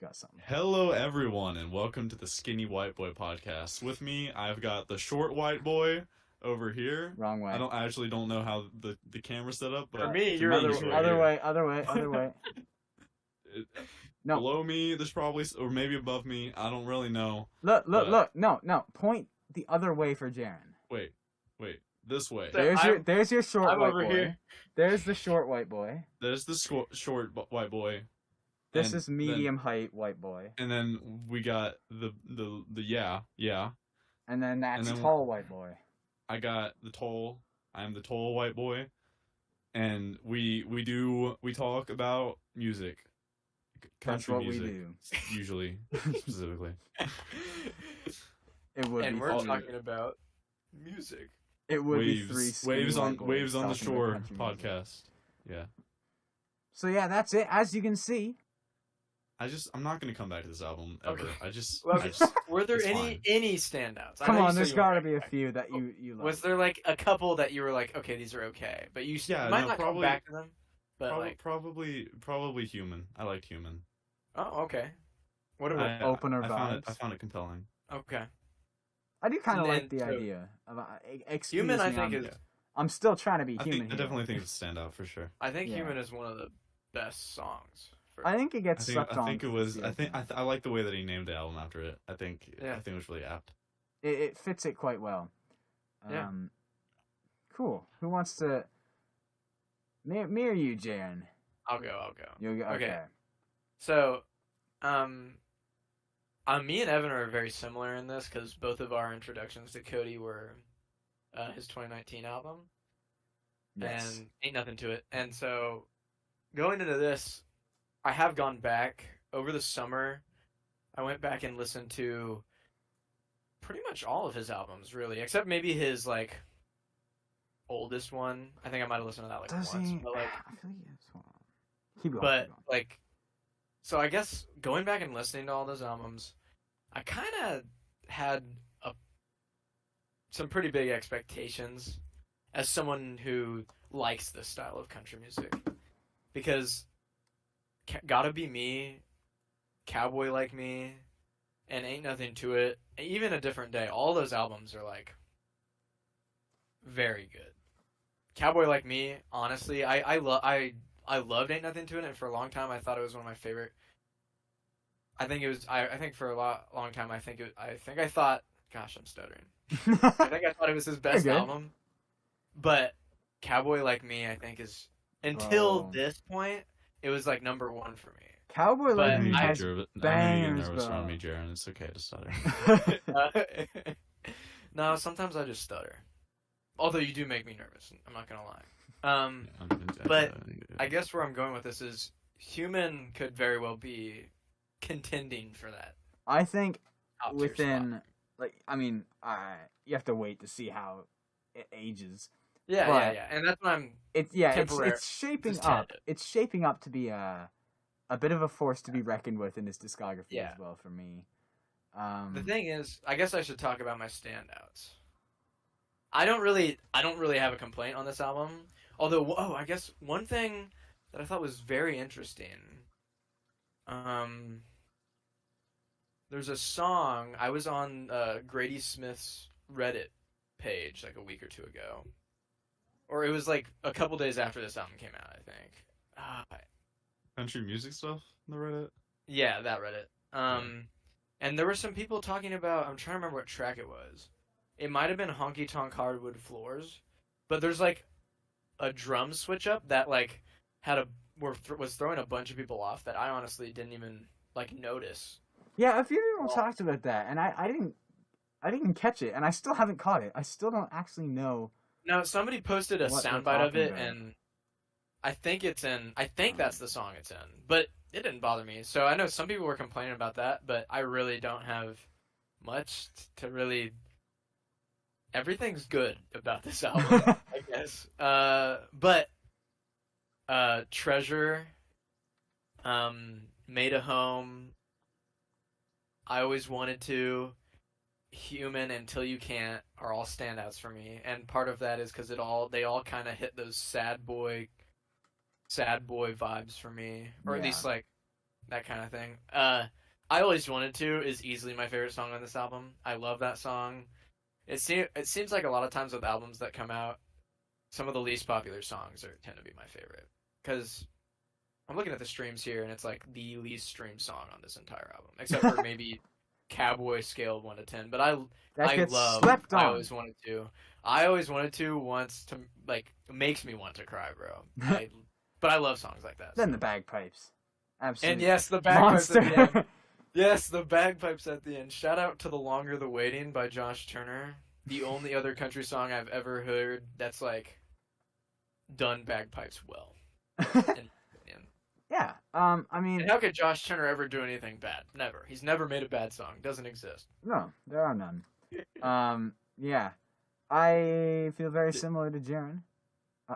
got something. Hello, everyone, and welcome to the Skinny White Boy podcast. With me, I've got the short white boy over here. Wrong way. I actually don't know how the camera's set up, but For me, you're he's other right way. Other way. No. Below me, there's probably, or maybe above me. I don't really know. Look. No. Point the other way for Jaren. Wait. This way. There's your short I'm white over boy. here. There's the short white boy. There's the short white boy. This and is medium height white boy. And then we got the yeah. And then that's And then tall white boy. I got the tall. I'm the tall white boy, and we talk about music, That's country what music, we do. usually specifically. It would And be we're funny. talking about music. It would be three waves skinny on white boys waves on the talking about shore country music. podcast. Yeah, So yeah, that's it. As you can see, I'm not gonna come back to this album ever. Okay. I just Were there it's any standouts? I come know you on, said there's you got to weren't be a like- few that you love. Was there like a couple that you were like, okay, these are okay, but you Yeah, might no, not come probably- back to them? But like, probably Human. I liked Human. oh, okay. What about? Opener I vibes. found it compelling. Okay. I do kind of And like the so- idea of excuse Human, me, I think I'm, is. I'm still trying to be I human. think I definitely think it's a standout for sure. I think Yeah. Human is one of the best songs. For, I think it gets I sucked on. think it was. because I like the way that he named the album after it. I think Yeah. it was really apt. it fits it quite well. Yeah. Cool. Who wants to? Me or you, Jaren? I'll go. You'll go. Okay. Okay. So, me and Evan are very similar in this because both of our introductions to Cody were his 2019 album. Yes. And Ain't Nothing to It. And so, going into this, I have gone back over the summer. I went back and listened to pretty much all of his albums, really, except maybe his like oldest one. I think I might have listened to that like Does once, he? but like, I feel like yes. Hold on. Keep going. but keep going. like, so I guess going back and listening to all those albums, I kind of had some pretty big expectations as someone who likes this style of country music, because Gotta Be Me, Cowboy Like Me, and Ain't Nothing to It, even A Different Day, all those albums are like very good. Cowboy Like Me, honestly, I loved Ain't Nothing to It, and for a long time I thought it was one of my favorite. I think for a long time I thought, gosh, I'm stuttering. I think I thought it was his best You're good. album. But Cowboy Like Me, I think, is until Oh. this point, it was like number one for me. Cowboy but Like Me I'm has gonna get bangers, nervous bro. around me, Jaren. It's okay to stutter. No, sometimes I just stutter. Although you do make me nervous, I'm not gonna lie. But I guess where I'm going with this is Human could very well be contending for that. I think top tier within, spot. you have to wait to see how it ages. Yeah, but- yeah, and that's what I'm. It's Temporary. it's shaping Just up. tentative. It's shaping up to be a bit of a force to be reckoned with in his discography Yeah. as well for me. The thing is, I guess I should talk about my standouts. I don't really have a complaint on this album. Although, I guess one thing that I thought was very interesting. There's a song I was on Grady Smith's Reddit page like a week or two ago, or it was like a couple days after this album came out, I think. Country music stuff on the Reddit. Yeah, that Reddit. And there were some people talking about. I'm trying to remember what track it was. It might have been Honky Tonk Hardwood Floors, but there's like a drum switch up that like was throwing a bunch of people off that I honestly didn't even like notice. Yeah, a few people talked about that, and I didn't catch it, and I still haven't caught it. I still don't actually know. Now somebody posted a What they're soundbite of talking it, about. and I think that's the song it's in, but it didn't bother me. So I know some people were complaining about that, but I really don't have much to really. Everything's good about this album, I guess. But Treasure, Made a Home, I Always Wanted to, Human, Until You Can't are all standouts for me, and part of that is because they all kind of hit those sad boy vibes for me, or at Yeah. least like that kind of thing. I Always Wanted To is easily my favorite song on this album. I love that song. It seems like a lot of times with albums that come out, some of the least popular songs tend to be my favorite. Because I'm looking at the streams here, and it's like the least streamed song on this entire album, except for maybe Cowboy scale of 1 to 10. But That I gets love slept I on. Always Wanted To. I Always Wanted To wants to like makes me want to cry, bro. But I love songs like that. Then so. the bagpipes. Absolutely. And yes, the bagpipes Monster. at the end. Yes, the bagpipes at the end. Shout out to The Longer the Waiting by Josh Turner. The only other country song I've ever heard that's like done bagpipes well. Yeah. I mean, And how could Josh Turner ever do anything bad? Never. He's never made a bad song. Doesn't exist. no, there are none. Yeah. I feel very similar to Jaren.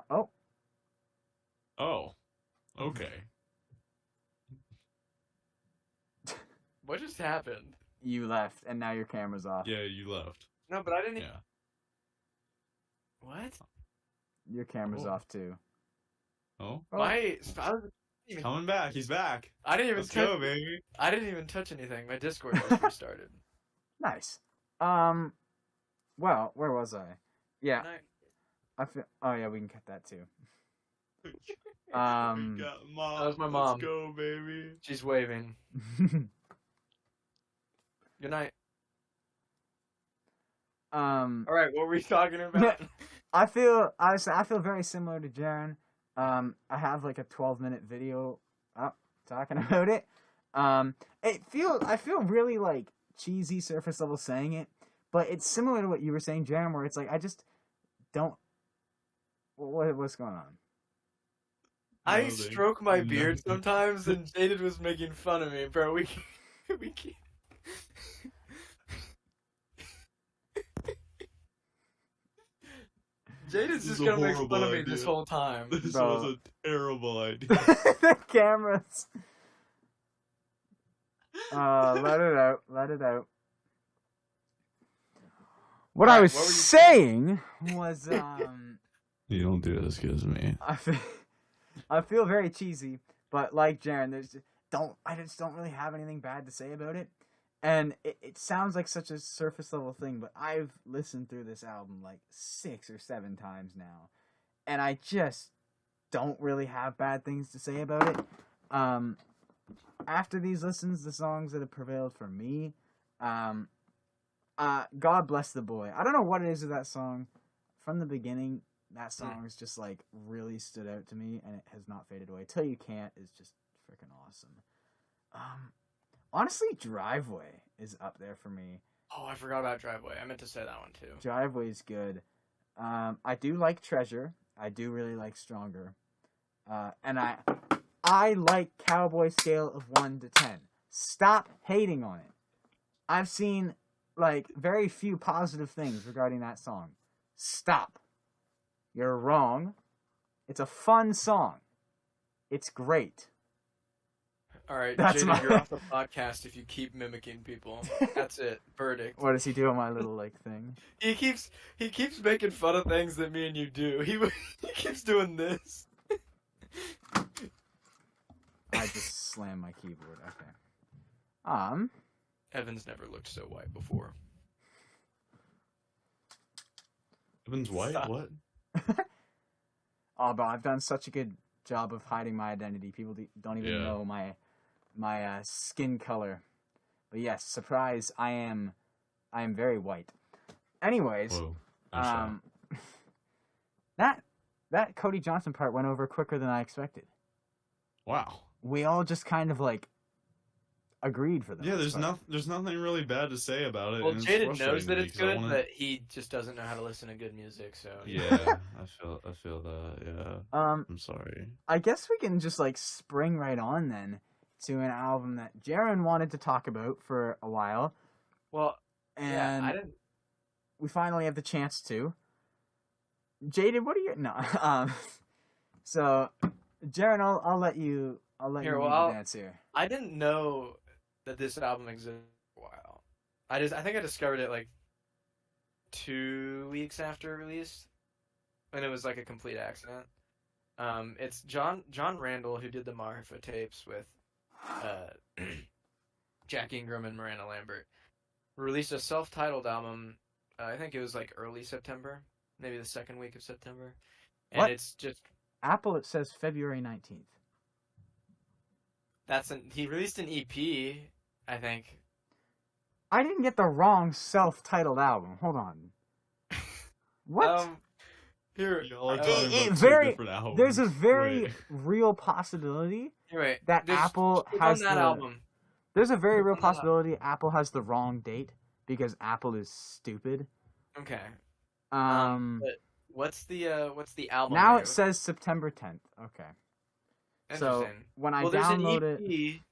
Oh, Oh, okay. What just happened? you left, and now your camera's off. Yeah, you left. No, but I didn't. Yeah. What? Your camera's Oh. off too. Oh, I coming back. He's back. didn't even Let's touch. go, baby. I didn't even touch anything. My Discord just restarted. Nice. Well, where was I? Yeah, I feel. Oh yeah, we can cut that too. We Um, got mom. That was my mom. Let's go, baby. She's waving. Good night. All right, what were we talking about? I feel very similar to Jaren. I have like a 12-minute video up talking about it. I feel really like cheesy surface level saying it, but it's similar to what you were saying, Jaren, where it's like I just don't. What's going on? I Nothing. stroke my beard Nothing. sometimes, and Jaden was making fun of me, bro. We can't. Jaden's This just is a gonna make fun horrible of me idea. this whole time. This Bro. was a terrible idea. The cameras. Let it out. Let it out. What I Alright, was what were you saying was, You don't do it as good as me. I feel very cheesy, but like Jaren, I just don't really have anything bad to say about it. And it sounds like such a surface level thing, but I've listened through this album like 6 or 7 times now, and I just don't really have bad things to say about it. After these listens, the songs that have prevailed for me, God Bless the Boy. I don't know what it is with that song. From the beginning, that song is just like really stood out to me, and it has not faded away. Till You Can't is just freaking awesome. Honestly, Driveway is up there for me. Oh, I forgot about Driveway. I meant to say that one too. Driveway is good. I do like Treasure. I do really like Stronger. And I like Cowboy scale of 1 to 10. Stop hating on it. I've seen like very few positive things regarding that song. Stop. You're wrong. It's a fun song. It's great. All right, That's Jaden, my- you're off the podcast if you keep mimicking people. That's it. Verdict. What does he do on my little like thing? He keeps making fun of things that me and you do. He keeps doing this. I just slammed my keyboard. Okay. Evan's never looked so white before. Evan's white? Stop. What? Oh, but I've done such a good job of hiding my identity. People don't even Yeah. know my skin color. But yes, surprise! I am very white. Anyways, Whoa. Nice shot. that Cody Johnson part went over quicker than I expected. Wow. We all just kind of like agreed for that. Yeah, there's nothing really bad to say about it. Well, and it's Jaden knows frustrating that to me it's 'cause I good, wanna- but he just doesn't know how to listen to good music. So Yeah, I feel that. Yeah, I'm sorry. I guess we can just like spring right on then to an album that Jaren wanted to talk about for a while, Well, and yeah, I didn't. we finally have the chance to. Jaded, what are you? No. So, Jaren, I'll let you. I'll let Here, you well, lead I'll- the dance here. I didn't know that this album existed for a while. I think I discovered it like 2 weeks after release, and it was like a complete accident. It's John Randall who did the Marfa tapes with Jack Ingram and Miranda Lambert released a self-titled album. I think it was like early September, maybe the second week of September, and What? it's just Apple, it says February 19th. he released an EP, I think. I didn't get the wrong self-titled album. Hold on. What? Here, Y'all are It- talking it about very- two different albums. There's a very Wait. real possibility wait, that there's- Apple click has on that the, album. There's a very Click real on that album. possibility Apple has the wrong date because Apple is stupid. Okay. But What's the album? now name? it says September 10th. Okay. So Interesting. when I Well, there's an download it, EP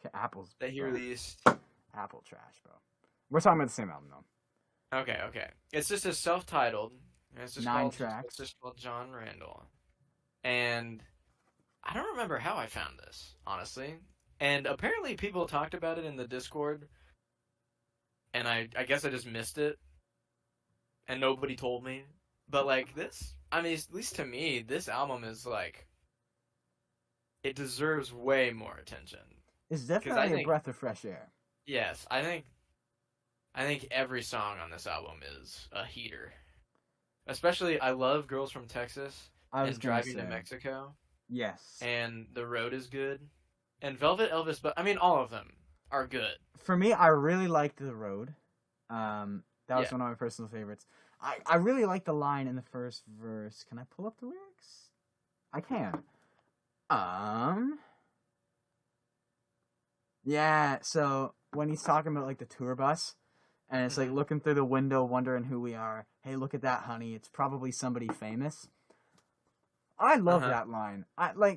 okay, Apple's that he bro. released. Apple trash, bro. We're talking about the same album though. Okay. It's just a self-titled. And it's just 9 called, tracks. It's just called John Randall. And I don't remember how I found this, honestly. And apparently people talked about it in the Discord. And I guess I just missed it. And nobody told me. But like this, I mean, at least to me, this album is like, it deserves way more attention. It's definitely a think- breath of fresh air. Yes, I think every song on this album is a heater. Especially, I love Girls from Texas I was and gonna Driving to say, Mexico, yes. and The Road is good, and Velvet Elvis. But I mean, all of them are good. For me, I really liked The Road. That was Yeah. one of my personal favorites. I really like the line in the first verse. Can I pull up the lyrics? I can. Yeah, so when he's talking about like the tour bus and it's like looking through the window wondering who we are. Hey, look at that, honey. It's probably somebody famous. I love Uh-huh. that line.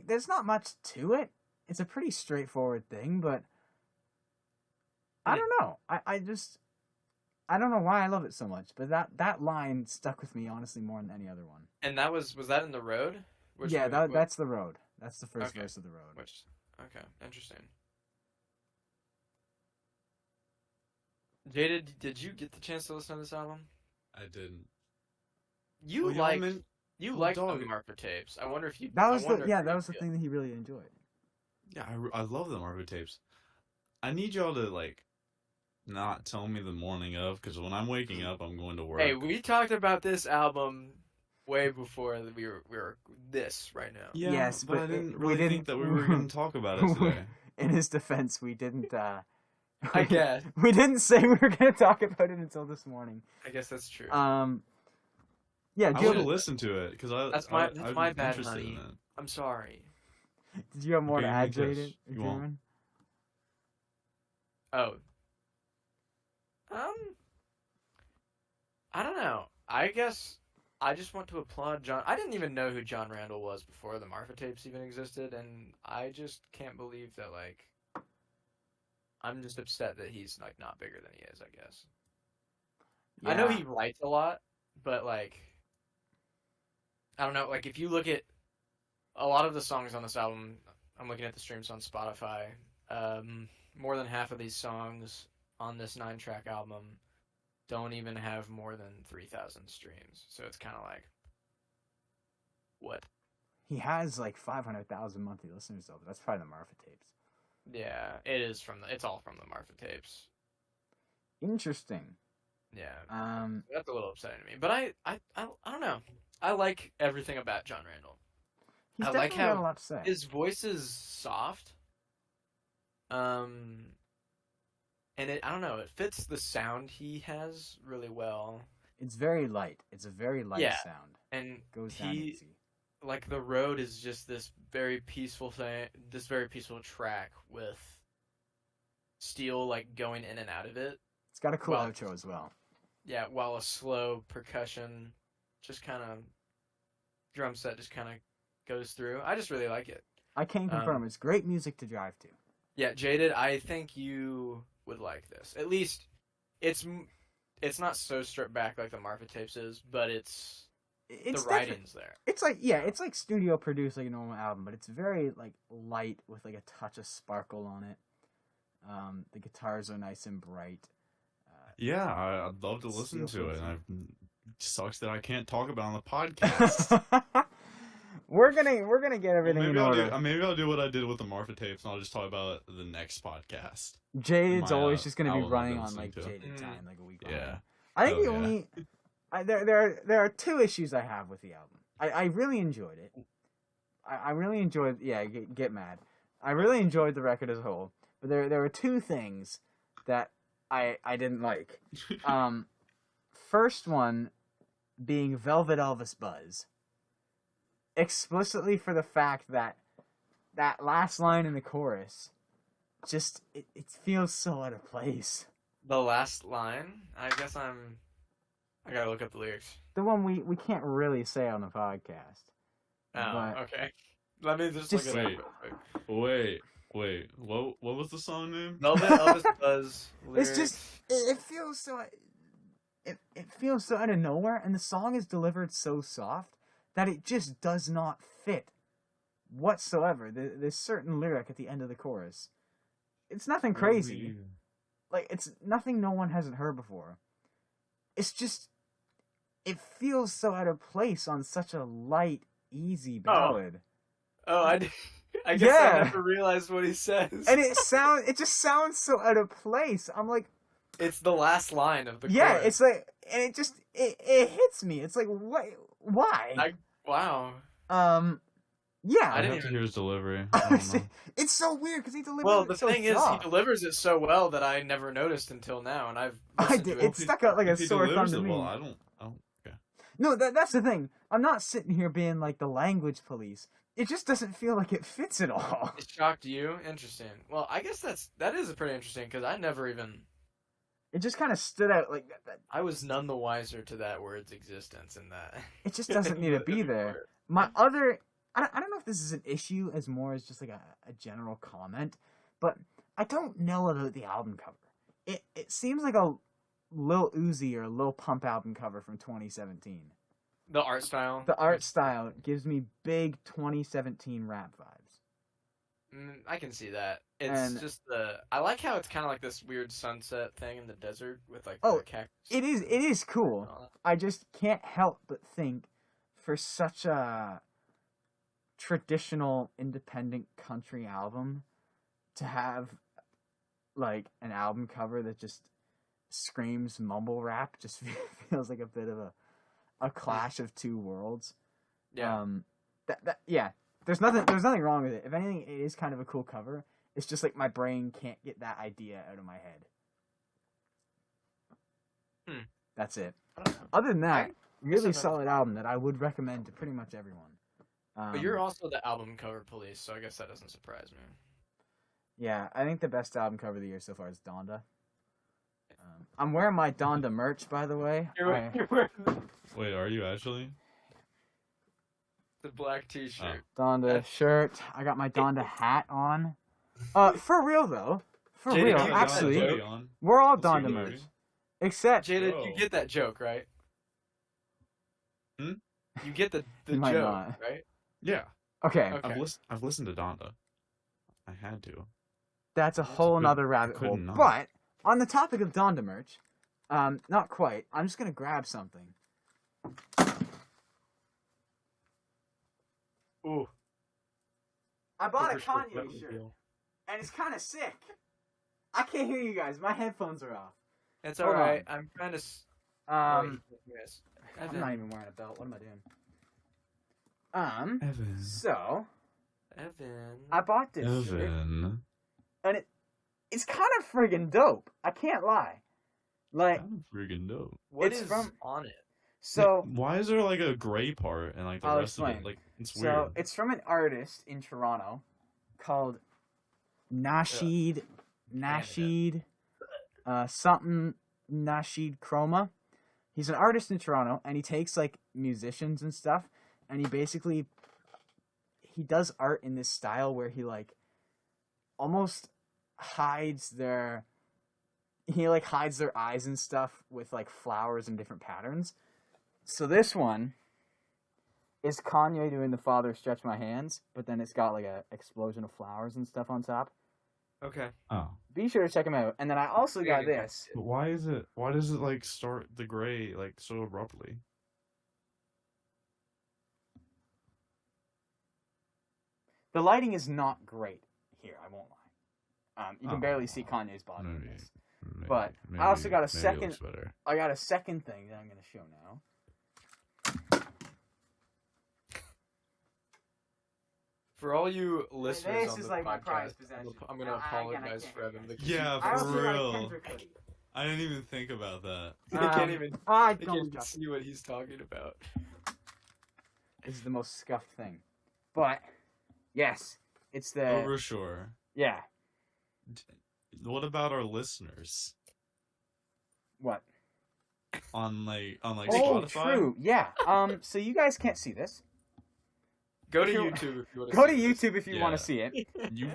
There's not much to it. It's a pretty straightforward thing, but I don't know. I don't know why I love it so much, but that line stuck with me honestly more than any other one. And that was that in The Road? Yeah, Which- that's The Road. That's the first Okay. verse of The Road. Okay, interesting. Jaded, did you get the chance to listen to this album? I didn't. You Well, y'all liked meant- you well, liked dog- the Marfa tapes. I wonder if you. That was I wonder if that you was the feel- thing that he really enjoyed. Yeah, I love the Marvel tapes. I need y'all to like not tell me the morning of, because when I'm waking up, I'm going to work. Hey, we talked about this album way before we were this right now. yeah, Yes, but I but didn't we really didn't- think that we were going to talk about it today. In his defense, we didn't. I guess. We didn't say we were going to talk about it until this morning. I guess that's true. Yeah. I Do would you, have listened to it because That's I'm my bad, interested honey. in it. I'm sorry. did you have more Okay, to you add, can kiss. Jaden? You won't. Jeremy? Oh. I don't know. I guess I just want to applaud John. I didn't even know who John Randall was before the Marfa tapes even existed, and I just can't believe that, like, I'm just upset that he's, like, not bigger than he is, I guess. I know Yeah. he writes a lot, but, like, I don't know. Like, if you look at a lot of the songs on this album, I'm looking at the streams on Spotify. More than half of these songs on this 9-track album don't even have more than 3,000 streams. So it's kind of like, what? He has like 500,000 monthly listeners though. But that's probably the Marfa tapes. Yeah, it's all from the Marfa tapes. Interesting. Yeah. That's a little upsetting to me. But I don't know. I like everything about John Randall. He's I definitely like got how a lot to say. His voice is soft. And I don't know, it fits the sound he has really well. It's very light. It's a very light Yeah. sound. And Goes down easy. like The Road is just this very peaceful thing, this very peaceful track with steel like going in and out of it. It's got a cool Well, outro as well. Yeah, while a slow percussion just kind of drum set just kind of goes through. I just really like it. I can confirm it's great music to drive to. Yeah, Jaded, I think you would like this. At least it's not so stripped back like the Marfa tapes is, but it's the writing's there. It's like it's like studio produced like a normal album, but it's very like light with like a touch of sparkle on it. The guitars are nice and bright. Yeah, I'd love to listen Steel to it. Fleece. And it sucks that I can't talk about it on the podcast. we're gonna get everything in order. Maybe I'll do what I did with the Marfa tapes, and I'll just talk about it the next podcast. Jaded's my, always just gonna be album I've running been on like listening to. Jaded time, like a week. Yeah. I think Oh, the yeah. only there are two issues I have with the album. I really enjoyed it. I really enjoyed. Yeah, get mad. I really enjoyed the record as a whole, but there were two things that I didn't like. First one being Velvet Elvis Buzz. Explicitly for the fact that last line in the chorus just it feels so out of place. The last line? I guess I gotta look up the lyrics. The one we can't really say on the podcast. Oh, But- okay. Let me just Just- look it up real quick. Wait. What was the song name? Velvet Elvis Buzz lyrics. It's just it feels so it feels so out of nowhere, and the song is delivered so soft that it just does not fit whatsoever. There's certain lyric at the end of the chorus. It's nothing crazy. Like, it's nothing no one hasn't heard before. It's just, it feels so out of place on such a light, easy ballad. Oh, I guess Yeah. I never realized what he says. And it just sounds so out of place. I'm like, It's the last line of the yeah, chorus. it's like, and it hits me. It's like, what, why? Wow. Yeah. I I didn't have to even- hear his delivery. I don't know. It's so weird because he delivers Well, it the so thing is, he soft. delivers it so well that I never noticed until now, and I've I listened did. to It stuck out like a If he sore thumb delivers to it me. well, I don't. Okay. No, that's the thing. I'm not sitting here being like the language police. It just doesn't feel like it fits at all. It shocked you? Interesting. Well, I guess that is pretty interesting because I never even It just kind of stood out like that. I was none the wiser to that word's existence and that. It just doesn't need to be there. My other, I don't know if this is an issue as more as just like a general comment, but I don't know about the album cover. It seems like a Lil Uzi or Lil Pump album cover from 2017. The art style. The art style gives me big 2017 rap vibes. I can see that. It's And- just I like how it's kind of like this weird sunset thing in the desert with like Oh, the cactus. It is cool. and all that. I just can't help but think for such a traditional independent country album to have like an album cover that just screams mumble rap just feels like a bit of a clash of two worlds. Yeah. Yeah. There's nothing wrong with it. If anything, it is kind of a cool cover. It's just like my brain can't get that idea out of my head. That's it. I don't know. Other than that, really another- solid album that I would recommend to pretty much everyone. But you're also the album cover police, so I guess that doesn't surprise me. Yeah, I think the best album cover of the year so far is Donda. I'm wearing my Donda merch, by the way. You're wearing Wait, are you actually? the black T-shirt. Donda shirt. I got my Donda hat on. For real though. For Jada, real, you got actually, that Hoodie on. we're all What's your Donda hoodie? merch. Except Jada, Bro. you get that joke, right? Hmm? You get the You might joke, not. right? Yeah, okay, Okay. I've listened to Donda. I had to. that's a whole good- nother I rabbit hole. couldn't not. But on the topic of Donda merch, not quite. I'm just gonna grab something. Ooh. I bought a Pepper spray Kanye button shirt, deal. and it's kind of sick. I can't hear you guys. My headphones are off. It's Hold alright. I'm trying to. Yes. I'm not even wearing a belt. What am I doing? Evan. So Evan. I bought this shirt, Evan. and it's kind of friggin' dope. I can't lie. Like, Kind of freaking dope. What it's is from- on it? so Why is there like a gray part and like the I'll rest of explain. it? Like it's so weird. it's from an artist in Toronto called Nasheed something Nasheed Chroma. He's an artist in Toronto, and he takes like musicians and stuff, and he does art in this style where he like almost hides their eyes and stuff with like flowers and different patterns. So this one is Kanye doing the Father Stretch My Hands, but then it's got like a explosion of flowers and stuff on top. Okay. Oh, Be sure to check them out. And then I also got Yeah. this. but why is it? Why does it like start the gray like so abruptly? The lighting is not great here. I won't lie. You can barely see Kanye's body in Maybe, this. But I also got a maybe it second. looks better. I got a second thing that I'm going to show now. For all you listeners This on is the like my podcast, prized possession. I'm gonna apologize for Evan. Yeah, I also for got a real. Kendrick hoodie. I didn't even think about that. They can't even. I They don't can't even just. see what he's talking about. This is the most scuffed thing. But, yes. It's the... Overshore. Yeah. What about our listeners What? on like Oh, Spotify? true. Yeah. So you guys can't see this. Go to If you- YouTube if you want to. Go to YouTube if you want Yeah. to see it. You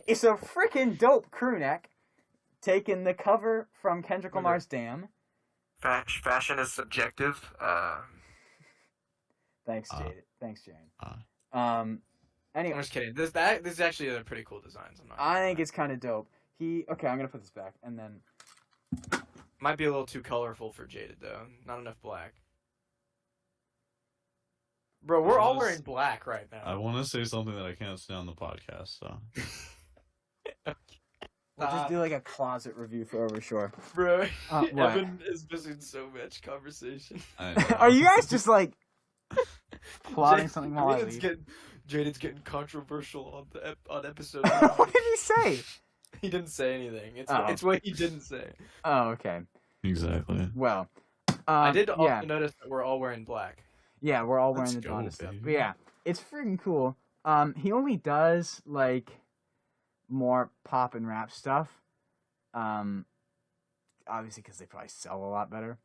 It's a freaking dope crew neck. Taking the cover from Kendrick Lamar's Damn. Fashion is subjective. Thanks, Uh, Jade. Thanks, Jane. I'm Anyway, just kidding. This actually are pretty cool designs. I'm not. I think it's kind of dope. Okay, I'm gonna put this back, and then Might be a little too colorful for Jaded though. Not enough black. Bro, we're all wearing black right now. I want to say something that I can't say on the podcast, so we'll just do like a closet review for Overshore. Bro, What? Evan is missing so much conversation. Are you guys just like plotting something while I leave? Jaded's getting controversial on episode. What did he say? He didn't say anything. Oh. It's what he didn't say. Oh, okay. exactly. Well, I did also yeah, notice that we're all wearing black. yeah, we're all wearing Let's the go, Donda stuff. baby. But yeah, it's freaking cool. He only does like more pop and rap stuff. Obviously because they probably sell a lot better.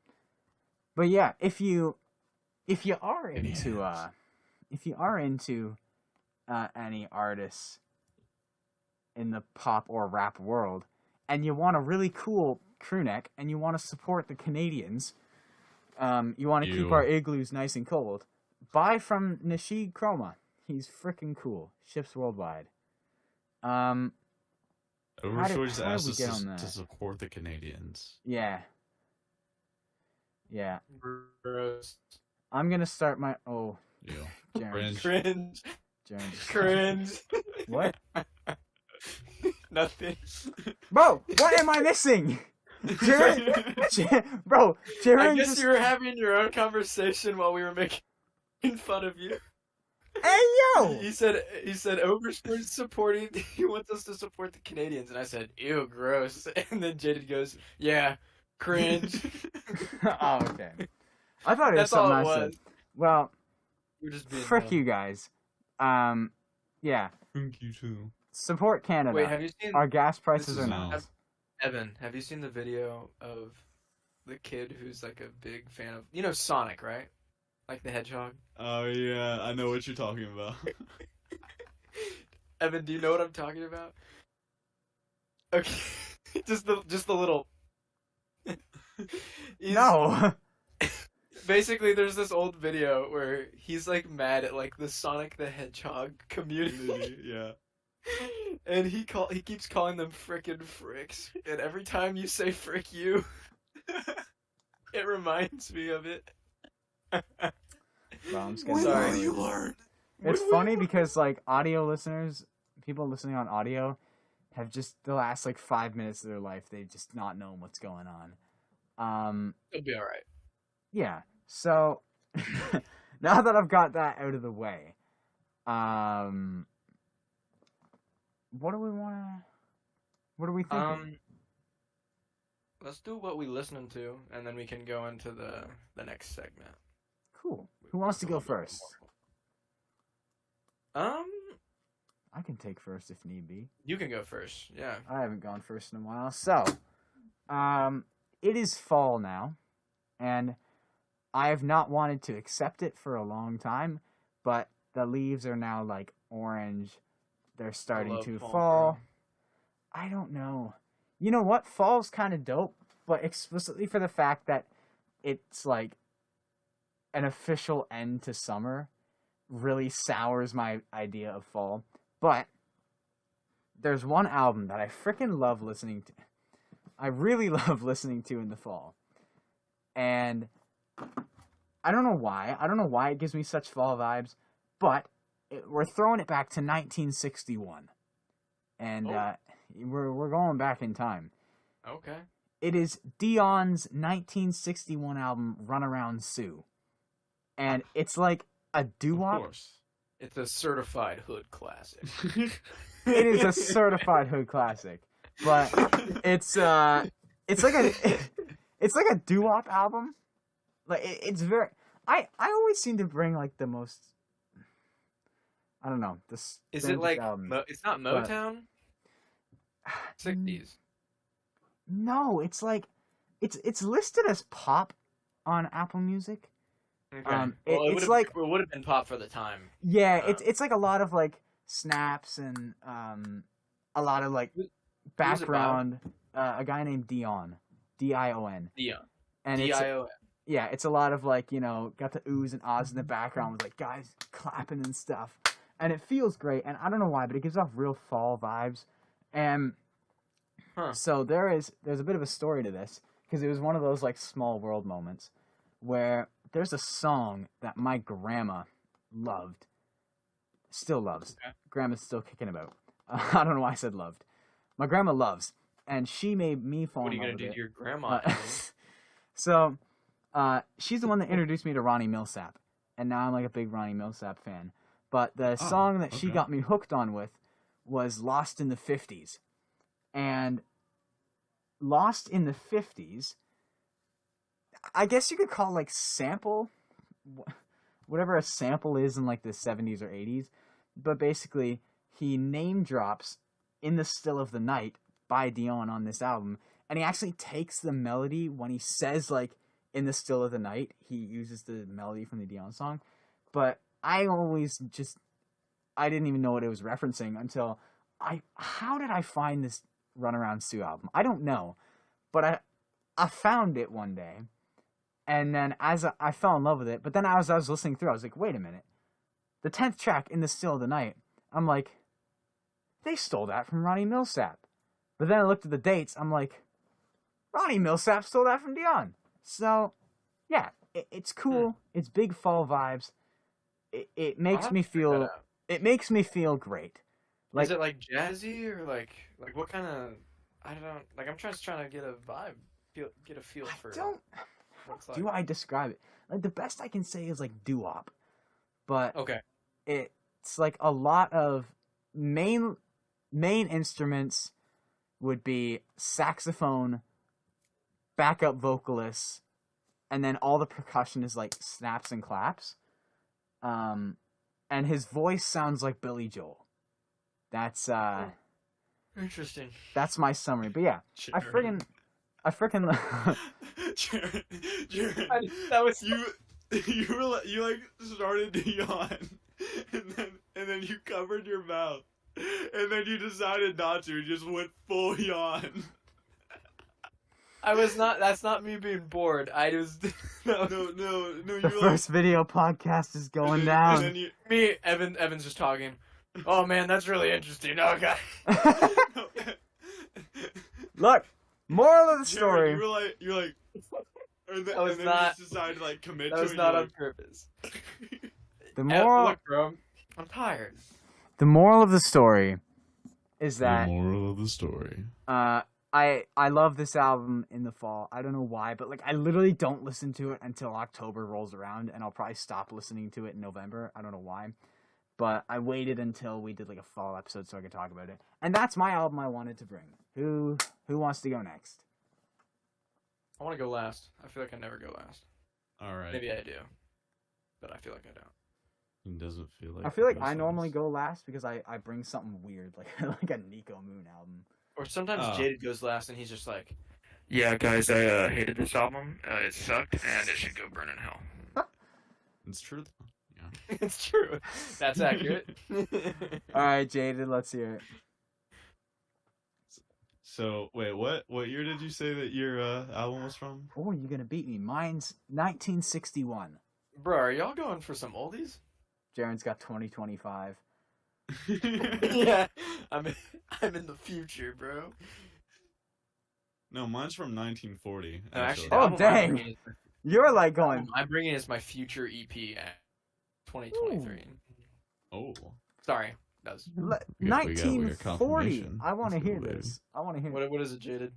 But yeah, if you are into any artists in the pop or rap world, and you want a really cool crew neck, and you want to support the Canadians, you want to keep our igloos nice and cold, buy from Nashid Chroma. He's freaking cool. Ships worldwide. Overshore just how did asked we us get on that? to support the Canadians. Yeah. Yeah. Gross. I'm gonna start my... Oh, Yeah. Jaren. Cringe. Jaren. Cringe. What? Nothing. Bro, what am I missing? Jaren... Bro, Jaren I guess just... you were having your own conversation while we were making fun of you. Hey, yo! He said Overshore's supporting. He wants us to support the Canadians, and I said, "Ew, gross." And then Jaded goes, "Yeah, cringe." Oh, okay. I thought it was That's all something it I said. was. Well, We're just being frick dumb. you guys. Yeah. Thank you too. Support Canada. Wait, have you seen Our gas prices This are is now. No. Evan? Have you seen the video of the kid who's like a big fan of Sonic, right? Like the Hedgehog. Oh yeah, I know what you're talking about. Evan, do you know what I'm talking about? Okay, just the little. He's- No! Basically, there's this old video where he's like mad at like the Sonic the Hedgehog community, yeah. and he keeps calling them frickin' fricks, and every time you say frick you, it reminds me of it. Bro, I'm just getting Sorry. tired. learn? It's funny because, like, audio listeners, people listening on audio, have just, the last, like, 5 minutes of their life, they've just not known what's going on. It'll be alright. Yeah, so, now that I've got that out of the way, what do we thinking? Let's do what we listening to, and then we can go into the next segment. Cool. Who wants to go first? I I can take first if need be. You can go first. Yeah. I haven't gone first in a while. So, it is fall now, and I have not wanted to accept it for a long time, but the leaves are now, like, orange. They're starting love to fall, fall. bro. I don't know. You know what? Fall's kind of dope, but explicitly for the fact that it's, like, an official end to summer really sours my idea of fall. But there's one album that I freaking love listening to. I really love listening to in the fall. And I don't know why. I don't know why it gives me such fall vibes, but we're throwing it back to 1961, and we're going back in time. Okay. It is Dion's 1961 album "Runaround Sue," and it's like a Of doo-wop. course. It's a certified hood classic. It is a certified hood classic, but it's like a doo-wop album. Like it's very. I always seem to bring like the most. I don't know. This Is it like album. it's not Motown? 60s. No, it's like it's listed as pop on Apple Music. Okay. Well, it it's would have been pop for the time. Yeah, it's like a lot of like snaps and a lot of like background. A guy named Dion, Dion, Dion. and D-I-O-N. yeah, it's a lot of like got the oohs and ahs in the background with like guys clapping and stuff, and it feels great. And I don't know why, but it gives off real fall vibes. And so there's a bit of a story to this because it was one of those like small world moments where there's a song that my grandma loved, still loves. Okay. Grandma's still kicking about. I don't know why I said loved. My grandma loves, and she made me fall What are in you love gonna with do to it. your grandma? Evan? So, she's the one that introduced me to Ronnie Millsap, and now I'm like a big Ronnie Millsap fan. But the song that she okay. got me hooked on with was "Lost in the 50s," and "Lost in the 50s," I guess you could call like sample, whatever a sample is in like the 70s or 80s. But basically, he name drops "In the Still of the Night" by Dion on this album, and he actually takes the melody when he says like "In the Still of the Night." He uses the melody from the Dion song, but I didn't even know what it was referencing until how did I find this Runaround Sue album? I don't know, but I found it one day, and then as I fell in love with it. But then as I was listening through, I was like, wait a minute, the 10th track, "In the Still of the Night," I'm like, they stole that from Ronnie Millsap. But then I looked at the dates, I'm like, Ronnie Millsap stole that from Dion. So, yeah, it's cool. It's big fall vibes. It makes me feel. It makes me feel great. Like, is it like jazzy or like what kind of? I don't like. I'm just trying to get a vibe, get a feel for. Don't. What it's How like. do I describe it? Like the best I can say is like doo-wop, but Okay. it's like a lot of main instruments would be saxophone, backup vocalists, and then all the percussion is like snaps and claps. And his voice sounds like Billy Joel. That's Interesting. that's my summary. But yeah, I freaking Jared, That was you like started to yawn, and then you covered your mouth, and then you decided not to. You just went full yawn. I was not. That's not me being bored. I just No. the You were first video podcast is going and down. then you, me. Evan's just talking. Oh man, that's really interesting. Okay. Look, moral of the Jared, story. you're like, and then, That was and then not- you just decided to like commit That to was it. not you're on purpose. The moral. Look, bro. I'm tired. The moral of the story is The that moral of the story. I love this album in the fall. I don't know why, but like I literally don't listen to it until October rolls around, and I'll probably stop listening to it in November. I don't know why, but I waited until we did like a fall episode so I could talk about it. And that's my album I wanted to bring. Who wants to go next? I want to go last. I feel like I never go last. All right. Maybe I do, but I feel like I don't. It doesn't feel like. I feel like it I goes normally last. go last because I bring something weird like like a Nico Moon album. Or sometimes Oh. Jaded goes last and he's just like, "Yeah, guys, I hated this album. It sucked, and it should go burn in hell." It's true. Though. Yeah. It's true. That's accurate. All right, Jaded, let's hear it. So wait, what year did you say that your album was from? Oh, you're gonna beat me. Mine's 1961. Bro, are y'all going for some oldies? Jaren's got 2025. Yeah, I'm in the future, bro. No, mine's from 1940. No, actually, actually. the Oh, album dang. You're like going. I'm bringing as my future EP at 2023. Oh. Sorry, that was We got 1940. confirmation. I want to Let's go, hear baby. this. I want to hear. what is it, Jaded?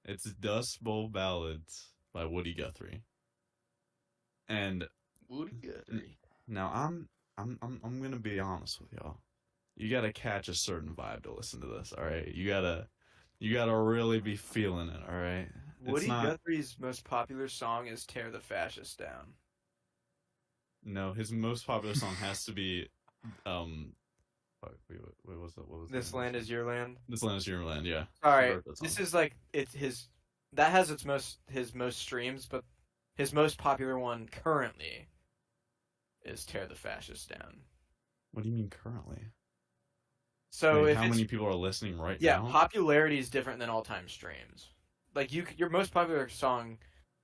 It's Dust Bowl Ballads by Woody Guthrie. And Woody Guthrie. now I'm gonna be honest with y'all. You gotta catch a certain vibe to listen to this, alright? You gotta really be feeling it, alright? Woody Guthrie's most popular song is "Tear the Fascists Down." No, his most popular song has to be fuck, wait, what was that? What was This that? land is your land. This Land is Your Land, yeah. Sorry, Wrote that song. this is like that has his most streams, but his most popular one currently is "Tear the Fascists Down." What do you mean currently? So Wait, if how it's many people are listening right yeah, now? popularity is different than all-time streams. Like your most popular song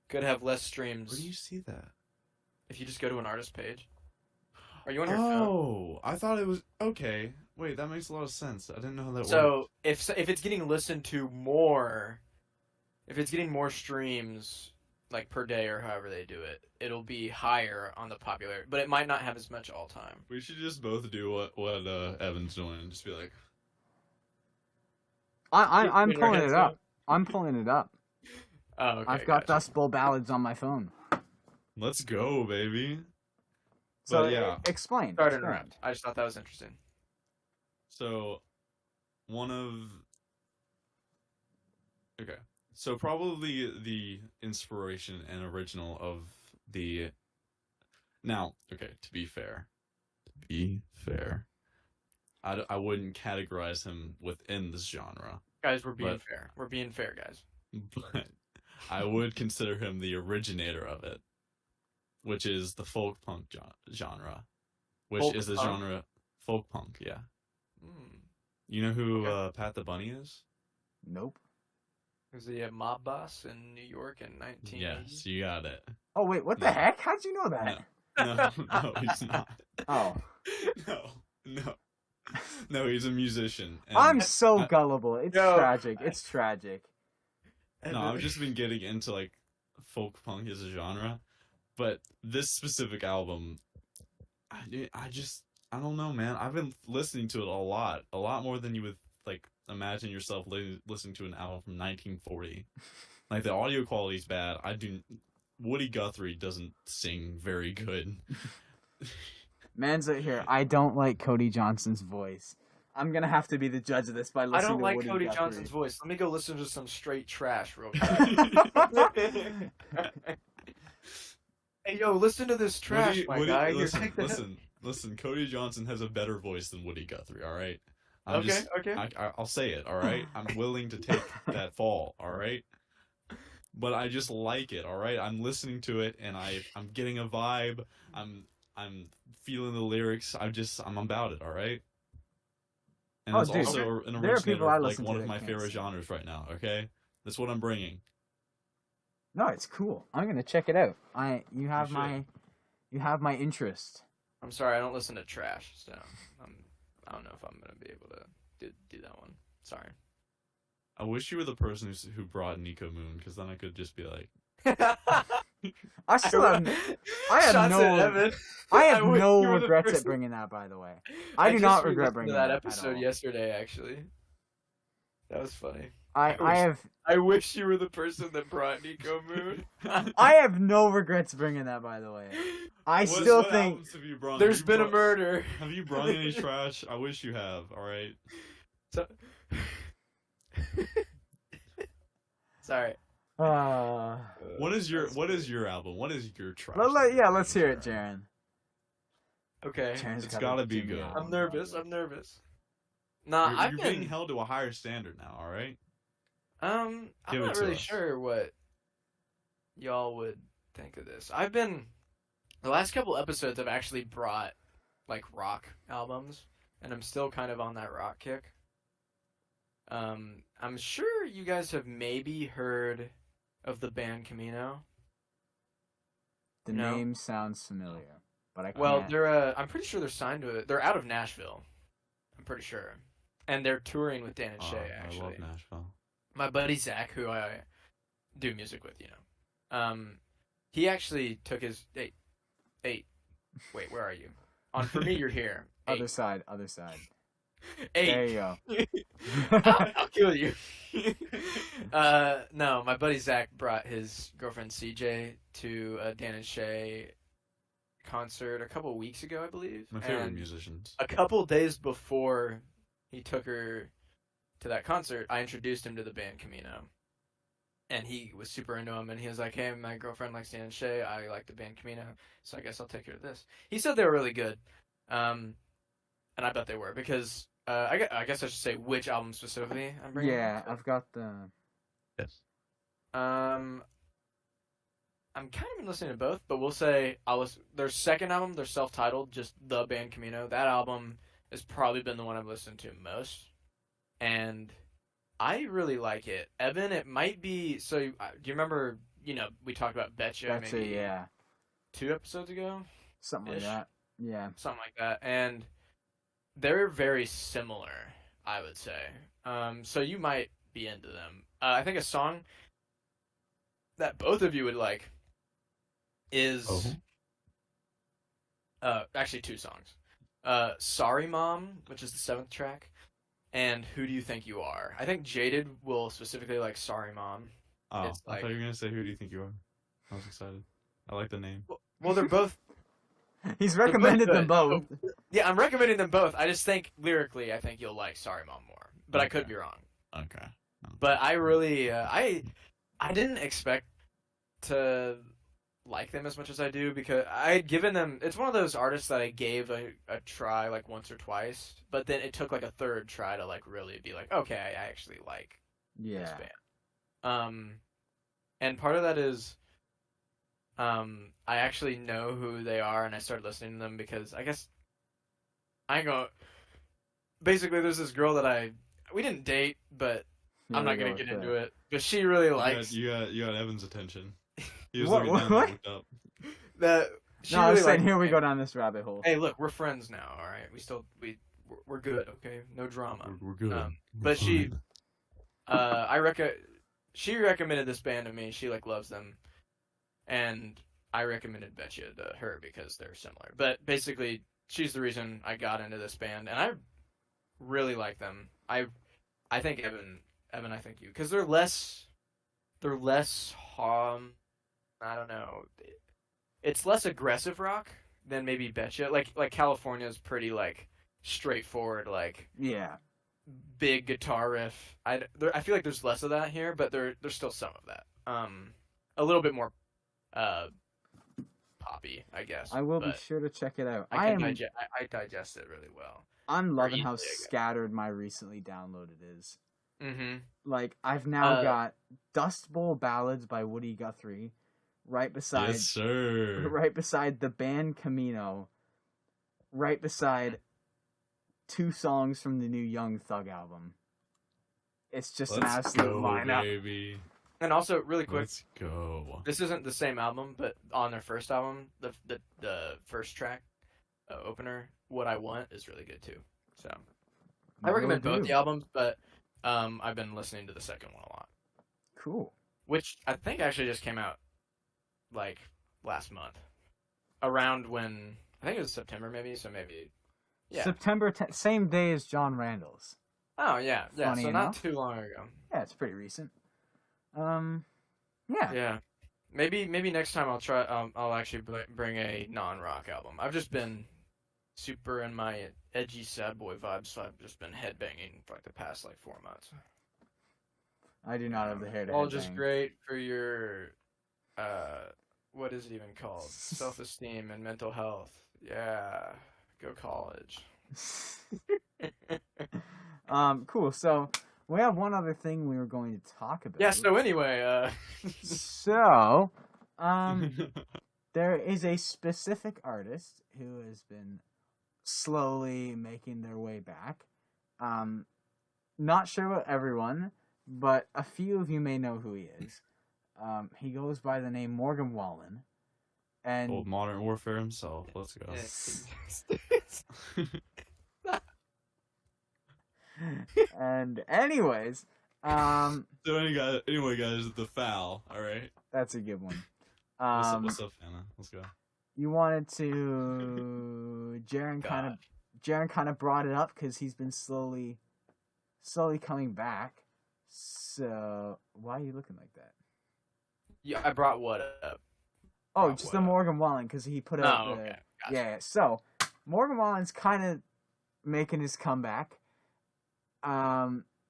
could have less streams Where do you see that? if you just go to an artist page. Are you on your phone? Oh, I thought it was okay. Wait, that makes a lot of sense. I didn't know how that worked. So if it's getting listened to more, if it's getting more streams like per day or however they do it, it'll be higher on the popular, but it might not have as much all time. We should just both do what Evan's doing and just be like, I'm Put your pulling hands it up. I'm pulling it up. Oh, okay. I've got gotcha. Dust Bowl Ballads on my phone. let's go, baby. So But yeah, explain. Sorry to explain. interrupt. I just thought that was interesting. so one of okay, so probably the inspiration and original of the now, okay, to be fair, I wouldn't categorize him within this genre, Guys, we're being But- fair. We're being fair, guys. but I would consider him the originator of it, which is the folk punk genre, which Folk is the punk? genre folk punk. Yeah, Hmm. you know who Okay. Pat the Bunny is? Nope. Was he a mob boss in New York in 1980? Yes, you got it. Oh wait, what the No. heck? How'd you know that? No, he's not. Oh, No, he's a musician. and- I'm so I- gullible. It's No. tragic. It's tragic. No, I've just been getting into like folk punk as a genre, but this specific album, I don't know, man. I've been listening to it a lot more than you would like imagine yourself listening to an album from 1940. Like the audio quality's bad. Woody Guthrie doesn't sing very good. Man's out here. I don't like Cody Johnson's voice. I'm gonna have to be the judge of this by I listening don't to like Woody Cody Guthrie. Johnson's voice. Let me go listen to some straight trash real quick. Hey, yo, listen to this trash, my guy. You're Listen. Cody Johnson has a better voice than Woody Guthrie. All right. Okay. I'll say it. All right. I'm willing to take that fall. All right. But I just like it. All right. I'm listening to it and I'm getting a vibe. I'm feeling the lyrics. I'm about it. All right. And Oh, it's dude, also an there are originator people I of, like listen to one of that my can't favorite sing. genres right now. Okay. That's what I'm bringing. No, it's cool. I'm gonna check it out. You have should. my interest. I'm sorry, I don't listen to trash, so I don't know if I'm gonna be able to do that one. Sorry. I wish you were the person who brought Nico Moon, because then I could just be like, I still have. I have Shots no. at Evan. I have wish no you were the regrets at person- bringing that. By the way, I do just not regret re-listened bringing to that at episode all. yesterday. Actually, that was funny. I I wish you were the person that brought Nico Moon. have no regrets bringing that. By the way, I still what think albums have you brought? There's Have you been a brought- murder. Have you brought any trash? I wish you have. All right. So... Sorry. What is your album? What is your trash? let's hear it, Jaren. Okay. Jaren's It's got gotta a be Jimmy good. album. I'm nervous. Nah, You're I've being been. held to a higher standard now. All right. I'm Give it not to really us. sure what y'all would think of this. The last couple episodes I've actually brought like rock albums, and I'm still kind of on that rock kick. I'm sure you guys have maybe heard of the band Camino. The No. name sounds familiar, but I can't. Well, I'm pretty sure they're signed to it. They're out of Nashville. I'm pretty sure. And they're touring with Dan and Oh, Shay, I actually. love Nashville. My buddy Zach, who I do music with, he actually took his wait, where are you? On For Me You're Here. Other side. There Eight. you go. I'll kill you. No, my buddy Zach brought his girlfriend CJ to a Dan and Shay concert a couple weeks ago, I believe. My favorite And musicians. a couple days before he took her to that concert, I introduced him to the band Camino. And he was super into him, and he was like, "Hey, my girlfriend likes Dan and Shay. I like the band Camino, so I guess I'll take her to this." He said they were really good, and I bet they were because I guess I should say which album specifically I'm bringing. Yeah, I've got the. Yes. I'm kind of been listening to both, but we'll say their second album, their self-titled, just the band Camino. That album has probably been the one I've listened to most, and I really like it. Evan, it might be so. Do you remember? We talked about Betcha That's maybe it, yeah. 2 episodes ago, Something like Ish. that. Yeah. something like that, and they're very similar, I would say. So you might be into them. I think a song that both of you would like is actually 2 songs. Sorry Mom, which is the 7th track, and Who Do You Think You Are? I think Jaded will specifically like Sorry Mom. Oh, It's I thought you were gonna say Who Do You Think You Are? I was excited. I like the name. Well, they're both. He's recommended them good. both. Yeah, I'm recommending them both. I just think lyrically, I think you'll like Sorry Mom more, but I could Okay. be wrong. Okay. But I really, I didn't expect to like them as much as I do because I had given them. It's one of those artists that I gave a try like once or twice, but then it took like a third try to like really be like, okay, I actually like this Yeah. band. And part of that is, I actually know who they are, and I started listening to them because I guess I go. Basically, there's this girl that we didn't date, but Here I'm we not go gonna with get into that. it. But she really likes You got Evan's attention. He was What- looking down what? and looked up. that. She No, I was really saying likes here we me. go down this rabbit hole. Hey, look, we're friends now. All right, we're good. Okay, no drama. We're good. We're but she- fine. She recommended this band to me. She like loves them, and I recommended Betcha to her because they're similar. But basically, she's the reason I got into this band, and I really like them. I think Evan, I think you, because they're less, I don't know, it's less aggressive rock than maybe Betcha. Like California's pretty like straightforward, like Yeah. big guitar riff. I feel like there's less of that here, but there's still some of that. A little bit more poppy, I guess. I will be but sure to check it out. I can I digest it really well. I'm loving how easily, I guess. scattered my recently downloaded is. Mm-hmm. Like, I've now Uh, got Dust Bowl Ballads by Woody Guthrie right beside Yes, sir. right beside the band Camino, right beside 2 songs from the new Young Thug album. It's just an Let's absolute go, lineup. baby. And also, really quick, Let's go. this isn't the same album, but on their first album, the first track, opener, "What I Want" is really good too. So I recommend Will both do. the albums, but I've been listening to the second one a lot, Cool. which I think actually just came out like last month, around when I think it was September maybe. So maybe, yeah. September 10th, same day as John Randall's. Oh yeah. Funny So enough. not too long ago. Yeah, it's pretty recent. Yeah. Yeah. Maybe next time I'll try. I'll actually bring a non-rock album. I've just been super in my edgy sad boy vibes, so I've just been headbanging for like the past like 4 months. I do not have the hair to All just headbang. great for your what is it even called? Self-esteem and mental health. Yeah. Go college. Cool. So we have one other thing we were going to talk about. Yeah, so anyway, So, there is a specific artist who has been slowly making their way back. Not sure about everyone, but a few of you may know who he is. He goes by the name Morgan Wallen. And Old Modern Warfare himself. Let's go. and anyways, So anyway, guys, the foul. All right. that's a good one. What's up, Hannah? Let's go. You wanted to, Jaren kind of, Jaren kind of brought it up because he's been slowly coming back. So why are you looking like that? Yeah, I brought what up? Oh, Brought just what the up? Morgan Wallen because he put out Oh, the okay. Gotcha. yeah. So Morgan Wallen's kind of making his comeback.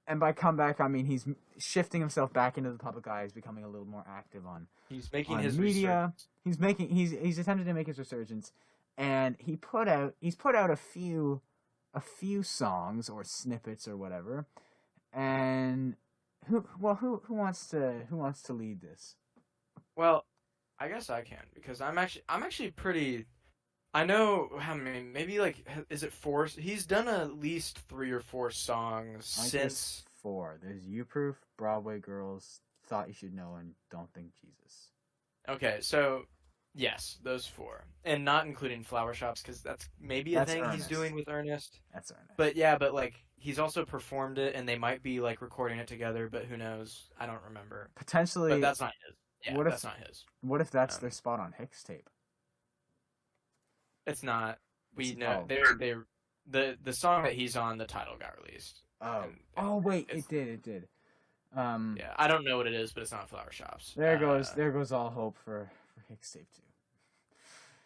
And by comeback I mean he's shifting himself back into the public eye. He's becoming a little more active on He's making on his media. resurgence. He's attempted to make his resurgence, and he's put out a few songs or snippets or whatever. And who wants to lead this? Well, I guess I can because I'm actually pretty. I know how many. Maybe like is it 4? He's done at least 3 or 4 songs I think since. there's 4. There's You Proof, Broadway Girls, Thought You Should Know, and Don't Think Jesus. Okay, so yes, those 4, and not including Flower Shops because that's maybe a That's thing he's Ernest. doing with Ernest. That's Ernest. But yeah, but like he's also performed it, and they might be like recording it together, but who knows? I don't remember. Potentially, But that's not his. Yeah, what if- that's not his. what if that's um, their spot on Hicks tape? It's not. We It's- know oh. the song that he's on. The title got released. Oh, and oh wait, it's- it did. Yeah, I don't know what it is, but it's not Flower Shops. There goes all hope for Hicks tape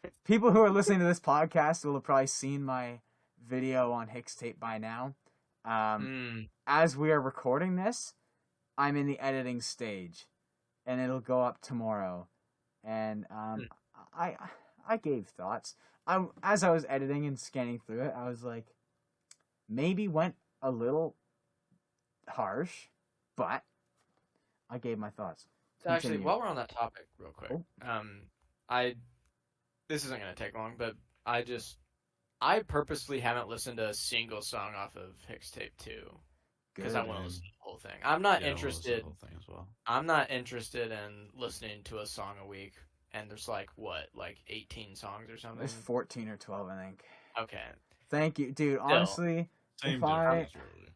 2. People who are listening to this podcast will have probably seen my video on Hicks tape by now. As we are recording this, I'm in the editing stage, and it'll go up tomorrow. And I gave thoughts. As I was editing and scanning through it, I was like, maybe went a little harsh, but I gave my thoughts. So actually, Continue. while we're on that topic, real quick, Oh. this isn't gonna take long, but I purposely haven't listened to a single song off of Hicks Tape 2 because I want to listen to the whole thing. I'm not interested. The whole thing as well. I'm not interested in listening to a song a week, and there's like 18 songs or something. There's 14 or 12, I think. Okay. Thank you, dude. Honestly, Same if I, difference, really.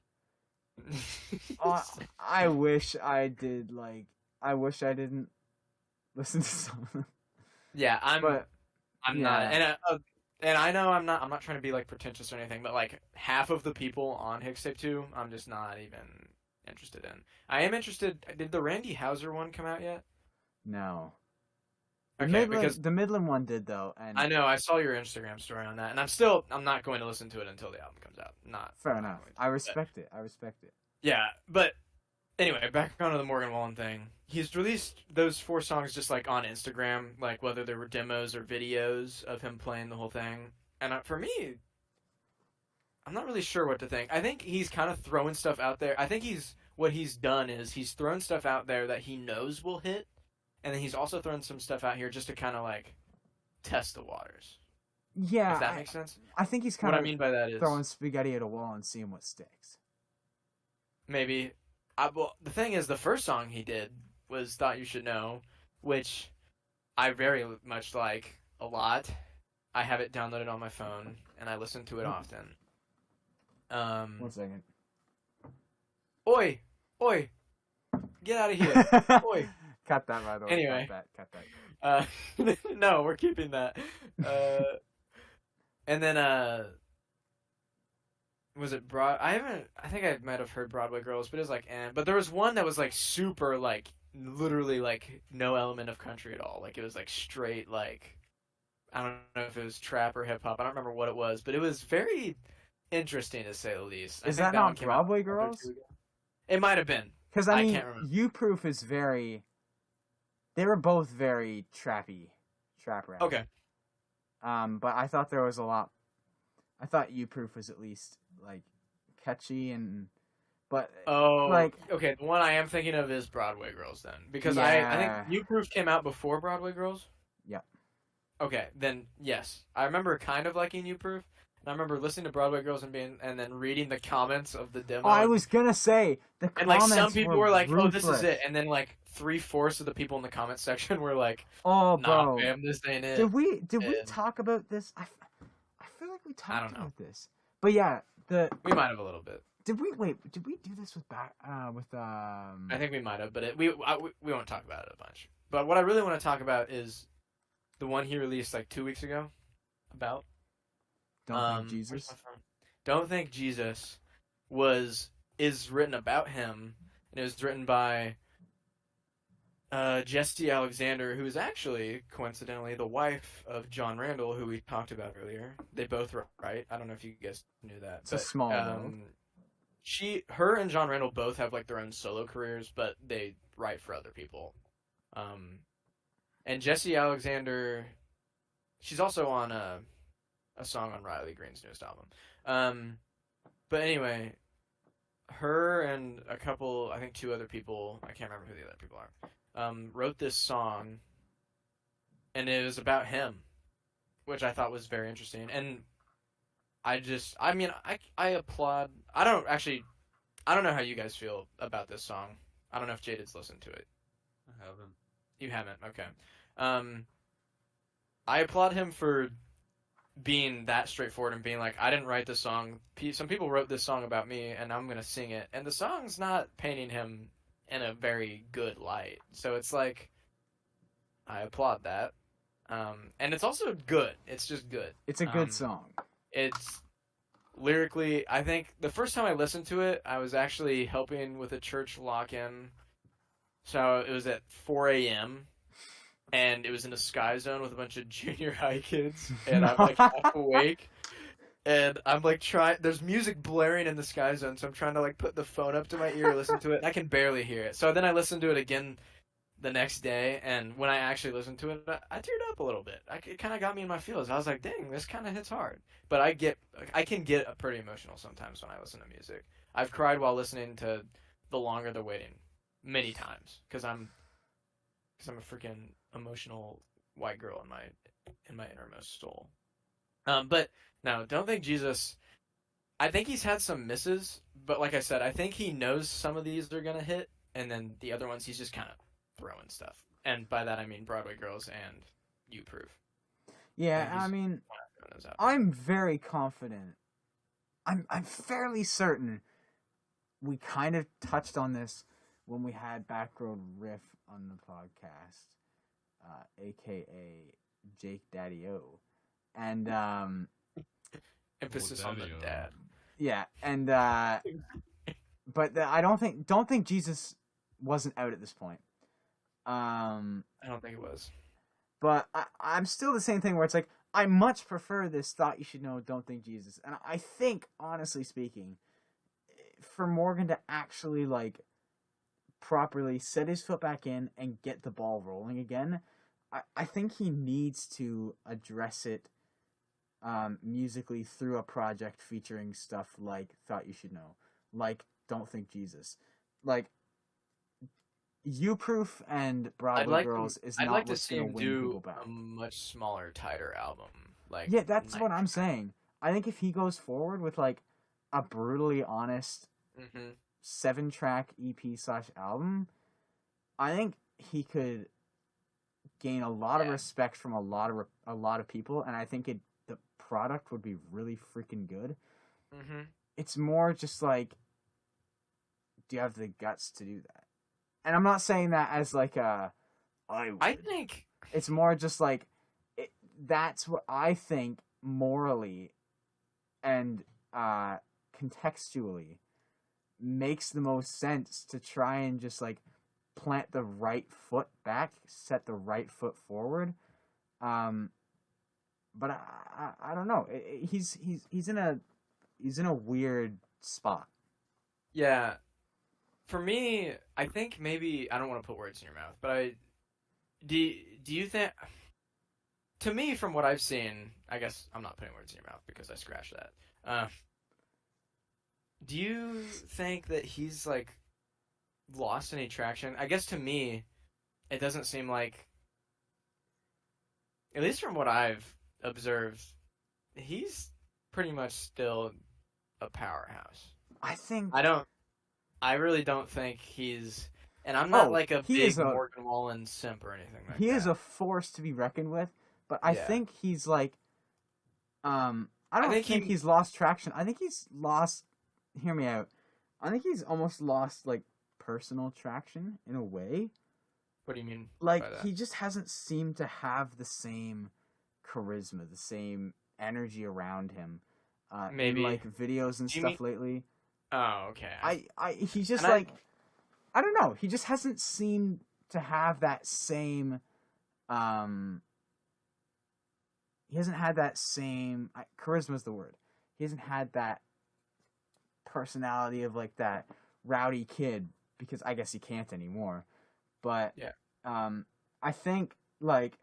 I wish I did. Like, I wish I didn't listen to some. Yeah, But I'm yeah. not, and I know I'm not trying to be like pretentious or anything, but like half of the people on Hicks Tape 2, I'm just not even interested in. I am interested. Did the Randy Houser one come out yet? No. The Okay, Midland, because the Midland one did though, and I know I saw your Instagram story on that, and I'm not going to listen to it until the album comes out. fair not enough. going to, I but- respect it. I respect it. Yeah, but anyway, back onto the Morgan Wallen thing. He's released those 4 songs just like on Instagram, like whether they were demos or videos of him playing the whole thing. And for me, I'm not really sure what to think. I think he's kind of throwing stuff out there. I think what he's done is he's thrown stuff out there that he knows will hit, and then he's also thrown some stuff out here just to kind of like test the waters. Yeah, If that makes sense. I think he's kind What of I mean by that is throwing spaghetti at a wall and seeing what sticks. maybe. Well, the thing is, the first song he did was "Thought You Should Know," which I very much like a lot. I have it downloaded on my phone, and I listen to it often. 1 second. Oi, get out of here, oi. Cut that, by the way. Anyway. Cut that. No, we're keeping that. And then was it I think I might have heard Broadway Girls, but it was like, but there was one that was like super like literally like no element of country at all. Like it was like straight like I don't know if it was trap or hip hop. I don't remember what it was, but it was very interesting to say the least. I Is think that not one came out Broadway a month or Girls? two ago. It might have been. Because I I mean, can't remember. You Proof is very. They were both very trap rap. Okay. But I thought there was a lot. I thought You Proof was at least like catchy but Oh, like okay. The one I am thinking of is Broadway Girls then, because Yeah. I think You Proof came out before Broadway Girls. Yeah. Okay, then yes, I remember kind of liking You Proof, and I remember listening to Broadway Girls and then reading the comments of the demo. I was gonna say the and like comments some people were like, "Oh, this is ruthless. it," and then like 3/4 of the people in the comment section were like, Oh, "Nah, bro. fam, this ain't it." Did we And- talk about this? I feel like we I talked don't know. about this. But yeah, We might have a little bit. did we do this with I think we might have, but we won't talk about it a bunch. But what I really want to talk about is the one he released like 2 weeks ago. About Don't Think Where's Jesus. my phone? Don't Think Jesus is written about him, and it was written by Jesse Alexander, who is actually coincidentally the wife of John Randall, who we talked about earlier. They both write. I don't know if you guys knew that. It's a small world. Her and John Randall both have like their own solo careers, but they write for other people. And Jesse Alexander, she's also on a song on Riley Green's newest album. But anyway, her and a couple, I think 2 other people, I can't remember who the other people are, wrote this song, and it was about him, which I thought was very interesting. And I applaud. I don't know how you guys feel about this song. I don't know if Jaded's listened to it. I haven't. You haven't? Okay. I applaud him for being that straightforward and being like, I didn't write this song. Some people wrote this song about me, and I'm going to sing it. And the song's not painting him in a very good light. So it's like, I applaud that. And it's also good. It's just good. It's a good song. It's lyrically, I think the first time I listened to it, I was actually helping with a church lock-in. So it was at 4 a.m. and it was in a sky zone with a bunch of junior high kids, and I'm like half awake, and I'm like there's music blaring in the sky zone, so I'm trying to like put the phone up to my ear, listen to it, and I can barely hear it. So then I listened to it again the next day, and when I actually listened to it, I teared up a little bit. It kind of got me in my feels. I was like, dang, this kind of hits hard. But I can get pretty emotional sometimes when I listen to music. I've cried while listening to The Longer the Waiting many times, because I'm a freaking emotional white girl in my innermost soul. But no, Don't Think Jesus. I think he's had some misses, but like I said, I think he knows some of these are gonna hit, and then the other ones he's just kind of throwing stuff. And by that I mean Broadway Girls and You Proof. Yeah, I mean, I'm very confident. I'm fairly certain we kind of touched on this when we had Backroad Riff on the podcast, aka Jake Daddy-O. And emphasis on the dad. Yeah, and but I don't think Jesus wasn't out at this point. I don't think it was. But I'm still the same thing where it's like, I much prefer this Thought You Should Know, Don't Think Jesus. And I think, honestly speaking, for Morgan to actually, like, properly set his foot back in and get the ball rolling again, I think he needs to address it musically through a project featuring stuff like Thought You Should Know, like Don't Think Jesus. Like, You Proof and Broadway Girls is not what's going to win people back. A much smaller, tighter album. Like, yeah, that's what I'm saying. I think if he goes forward with, like, a brutally honest 7-track EP/album, I think he could gain a lot of respect from a lot of people, and I think the product would be really freaking good. It's more just like, do you have the guts to do that? And I'm not saying that as like I think it's more just like that's what I think morally and contextually makes the most sense to try and just like plant the right foot back, set the right foot forward. But I don't know. He's in a weird spot. Yeah. For me, I think maybe, I don't want to put words in your mouth, but do you think, to me, from what I've seen, I guess I'm not putting words in your mouth because I scratched that. Do you think that he's, like, lost any traction? I guess to me, it doesn't seem like, at least from what I've observed, he's pretty much still a powerhouse. I really don't think he's, and I'm not like a big Morgan Wallen simp or anything like that. He is a force to be reckoned with, but I think he's like, I don't think he's lost traction. I think he's lost, hear me out, I think he's almost lost like personal traction in a way. What do you mean? Like, he just hasn't seemed to have the same charisma, the same energy around him. Maybe. In, like, videos and Do you stuff lately. Oh, okay. He's just And like, I don't know. He just hasn't seemed to have that same, he hasn't had that same, charisma is the word. He hasn't had that personality of, like, that rowdy kid, because I guess he can't anymore. But, Yeah. I think, like,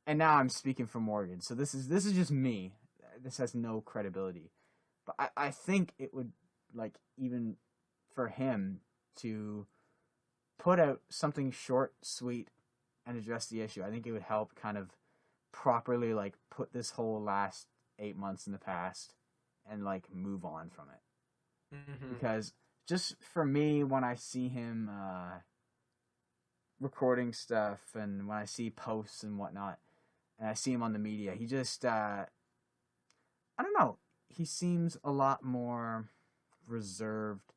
and now I'm speaking for Morgan, so this is just me. This has no credibility. But I think it would, like, even for him to put out something short, sweet, and address the issue, I think it would help kind of properly, like, put this whole last 8 months in the past and, like, move on from it. Because just for me, when I see him recording stuff and when I see posts and whatnot, and I see him on the media, he just, I don't know, he seems a lot more reserved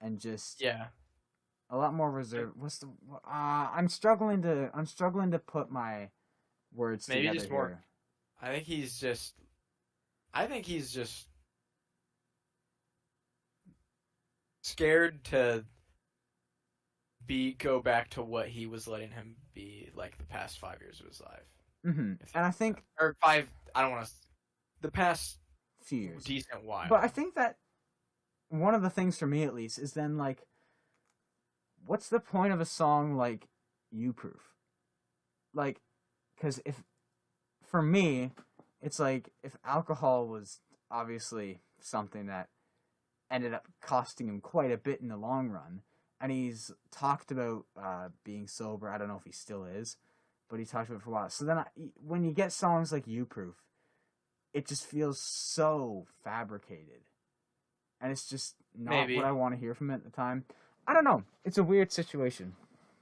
and just a lot more reserved. What's the? I'm struggling to put my words Maybe together just more. here. I think he's just scared to go back to what he was letting him be like the past 5 years of his life. And I think, or 5. I don't want to. The past few years, decent while. But I think that one of the things for me, at least, is then, like, what's the point of a song like "You Proof"? Like, because for me, it's like if alcohol was obviously something that ended up costing him quite a bit in the long run, and he's talked about being sober. I don't know if he still is, but he talked about it for a while. So then when you get songs like "You Proof," it just feels so fabricated. And it's just not what I want to hear from it at the time. I don't know. It's a weird situation.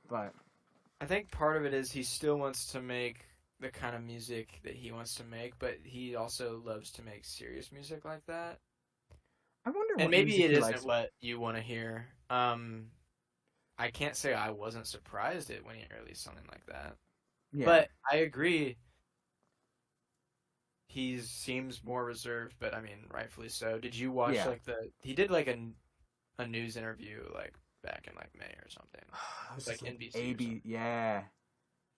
But I think part of it is he still wants to make the kind of music that he wants to make, but he also loves to make serious music like that. I wonder what and maybe music it he isn't likes. what you want to hear. I can't say I wasn't surprised at when he released something like that. Yeah. But I agree. He seems more reserved, but I mean, rightfully so. Did you watch he did like a news interview like back in like May or something? It was like like NBC. AB, yeah.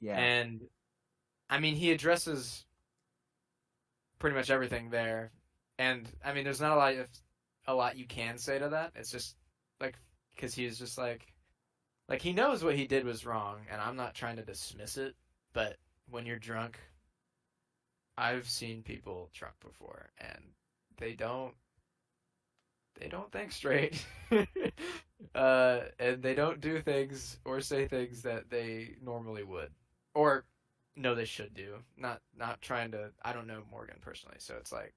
And I mean, he addresses pretty much everything there, and I mean, there's not a lot you can say to that. It's just like because he's just like he knows what he did was wrong, and I'm not trying to dismiss it, but when you're drunk, I've seen people drunk before, and they don't think straight, and they don't do things or say things that they normally would, or no, they should do. Not trying to. I don't know Morgan personally, so it's like,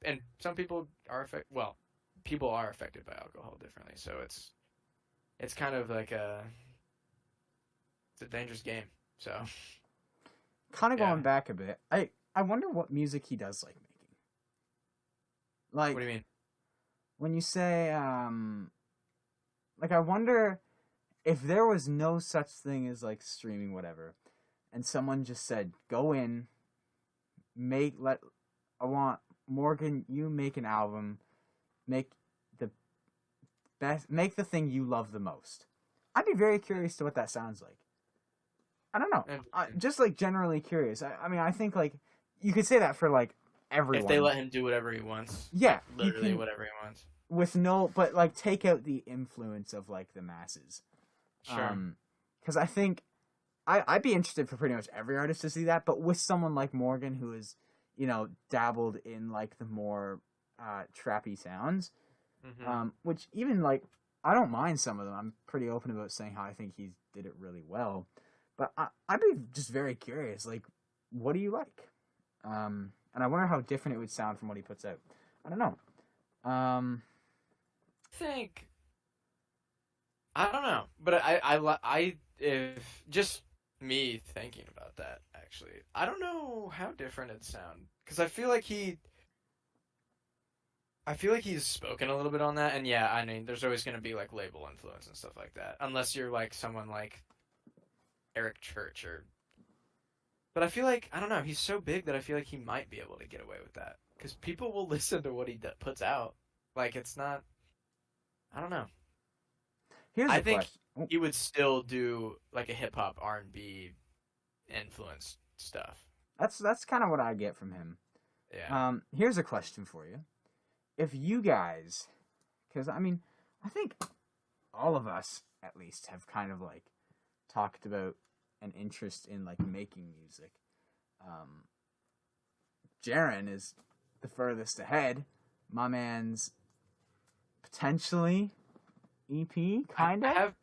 and some people are people are affected by alcohol differently, so it's kind of like it's a dangerous game. So kind of going back a bit, I wonder what music he does like making. Like, what do you mean? When you say like, I wonder if there was no such thing as like streaming whatever, and someone just said, go in, I want Morgan, you make an album, make the thing you love the most. I'd be very curious to what that sounds like. I don't know. Just like generally curious. I mean, I think like you could say that for like everyone. If they let him do whatever he wants. Yeah. Literally whatever he wants. But like take out the influence of like the masses. Sure. Because I think I'd be interested for pretty much every artist to see that, but with someone like Morgan who is, dabbled in like the more trappy sounds, which even like I don't mind some of them. I'm pretty open about saying how I think he did it really well, but I'd be just very curious. Like, what do you like? And I wonder how different it would sound from what he puts out. I don't know. I don't know, but I if just me thinking about that actually, I don't know how different it'd sound because I feel like he's spoken a little bit on that, and yeah, I mean, there's always going to be like label influence and stuff like that, unless you're like someone like Eric Church or But I feel like I don't know. He's so big that I feel like he might be able to get away with that because people will listen to what he puts out. Like it's not. I don't know. Here's I a think question. Oh, he would still do like a hip hop R&B influenced stuff. that's kind of what I get from him. Yeah. Here's a question for you. If you guys, because I mean, I think all of us at least have kind of like talked about an interest in like making music. Um, Jaren is the furthest ahead. My man's potentially EP, kind I of. have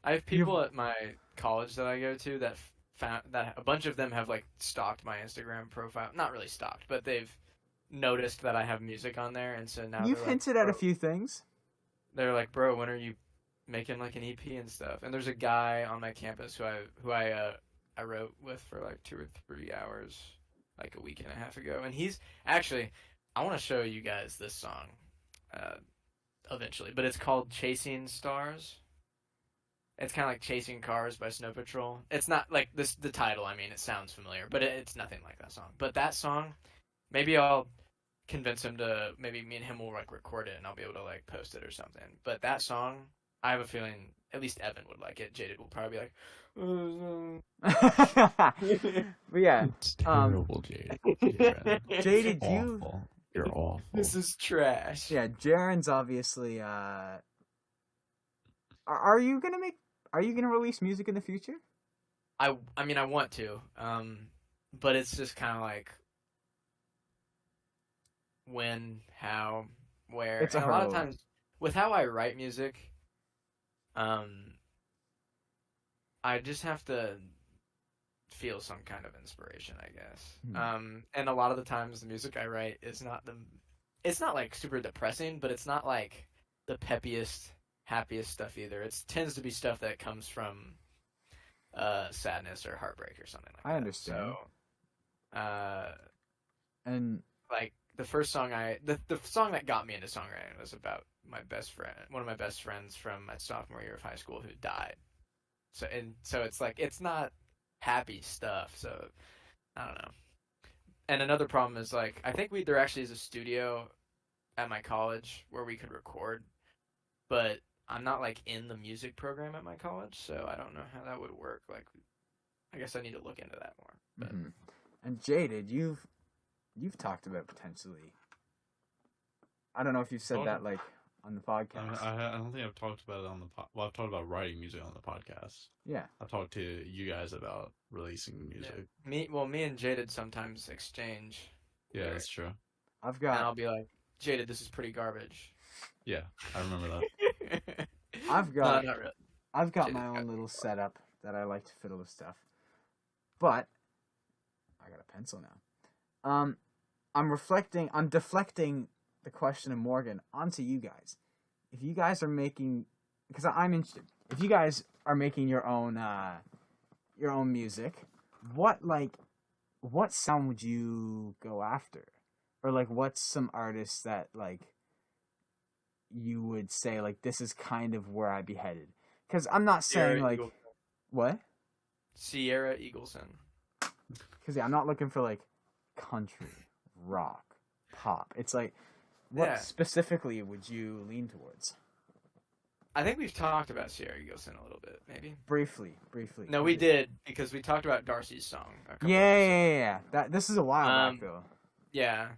I have people at my college that I go to that found that a bunch of them have like stalked my Instagram profile. Not really stalked, but they've noticed that I have music on there, and so now You've they're like, hinted at a bro, few things. bro, when are you making like an EP and stuff? And there's a guy on my campus I wrote with for like 2 or 3 hours like a week and a half ago, and he's actually I want to show you guys this song uh, eventually, but it's called Chasing Stars. It's kind of like Chasing Cars by Snow Patrol. It's not like this the title. I mean, it sounds familiar, but it's nothing like that song. But that song, maybe I'll convince him to maybe me and him will like record it and I'll be able to like post it or something. But that song, I have a feeling at least Evan would like it. Jaded will probably be like, But yeah, It's terrible, Jade. Jaded, Awful. You're awful. this is trash. yeah, Jaren's obviously. Are you gonna make? Are you gonna release music in the future? I mean I want to, but it's just kind of like when, how, where. It's a And a lot of hurdle. times with how I write music, I just have to feel some kind of inspiration, I guess. And a lot of the times the music I write is it's not like super depressing, but it's not like the peppiest, happiest stuff either. It tends to be stuff that comes from sadness or heartbreak or something like that. I understand. So, And like the first song the song that got me into songwriting was about my best friend, one of my best friends from my sophomore year of high school who died. So it's like it's not happy stuff. So I don't know. And another problem is like I think there actually is a studio at my college where we could record, but I'm not like in the music program at my college, so I don't know how that would work. Like I guess I need to look into that more. But and Jaded, you've talked about potentially. I don't know if you've said that like on the podcast. I don't think I've talked about it on the well, I've talked about writing music on the podcast. Yeah. I've talked to you guys about releasing music. yeah. Me and Jaded sometimes exchange. Yeah, that's true. I've And I'll got be like, Jaded, this is pretty garbage. Yeah, I remember that. I've got No, not really. I've got Jaded's my got own little setup that I like to fiddle with stuff. But I got a pencil now. I'm deflecting the question of Morgan onto you guys. If you guys are making, because I'm interested. If you guys are making your own music, what sound would you go after, or like what's some artists that like you would say like this is kind of where I'd be headed? Because I'm not saying Sierra like Eagle- what. Sierra Eagleson. Because yeah, I'm not looking for like country, rock, pop. It's like, what Yeah. specifically would you lean towards? I think we've talked about Sierra Eagleson a little bit, maybe. Briefly. No, we did because we talked about Darcy's song. A couple Yeah, episodes. yeah. That this is a while back though. Yeah.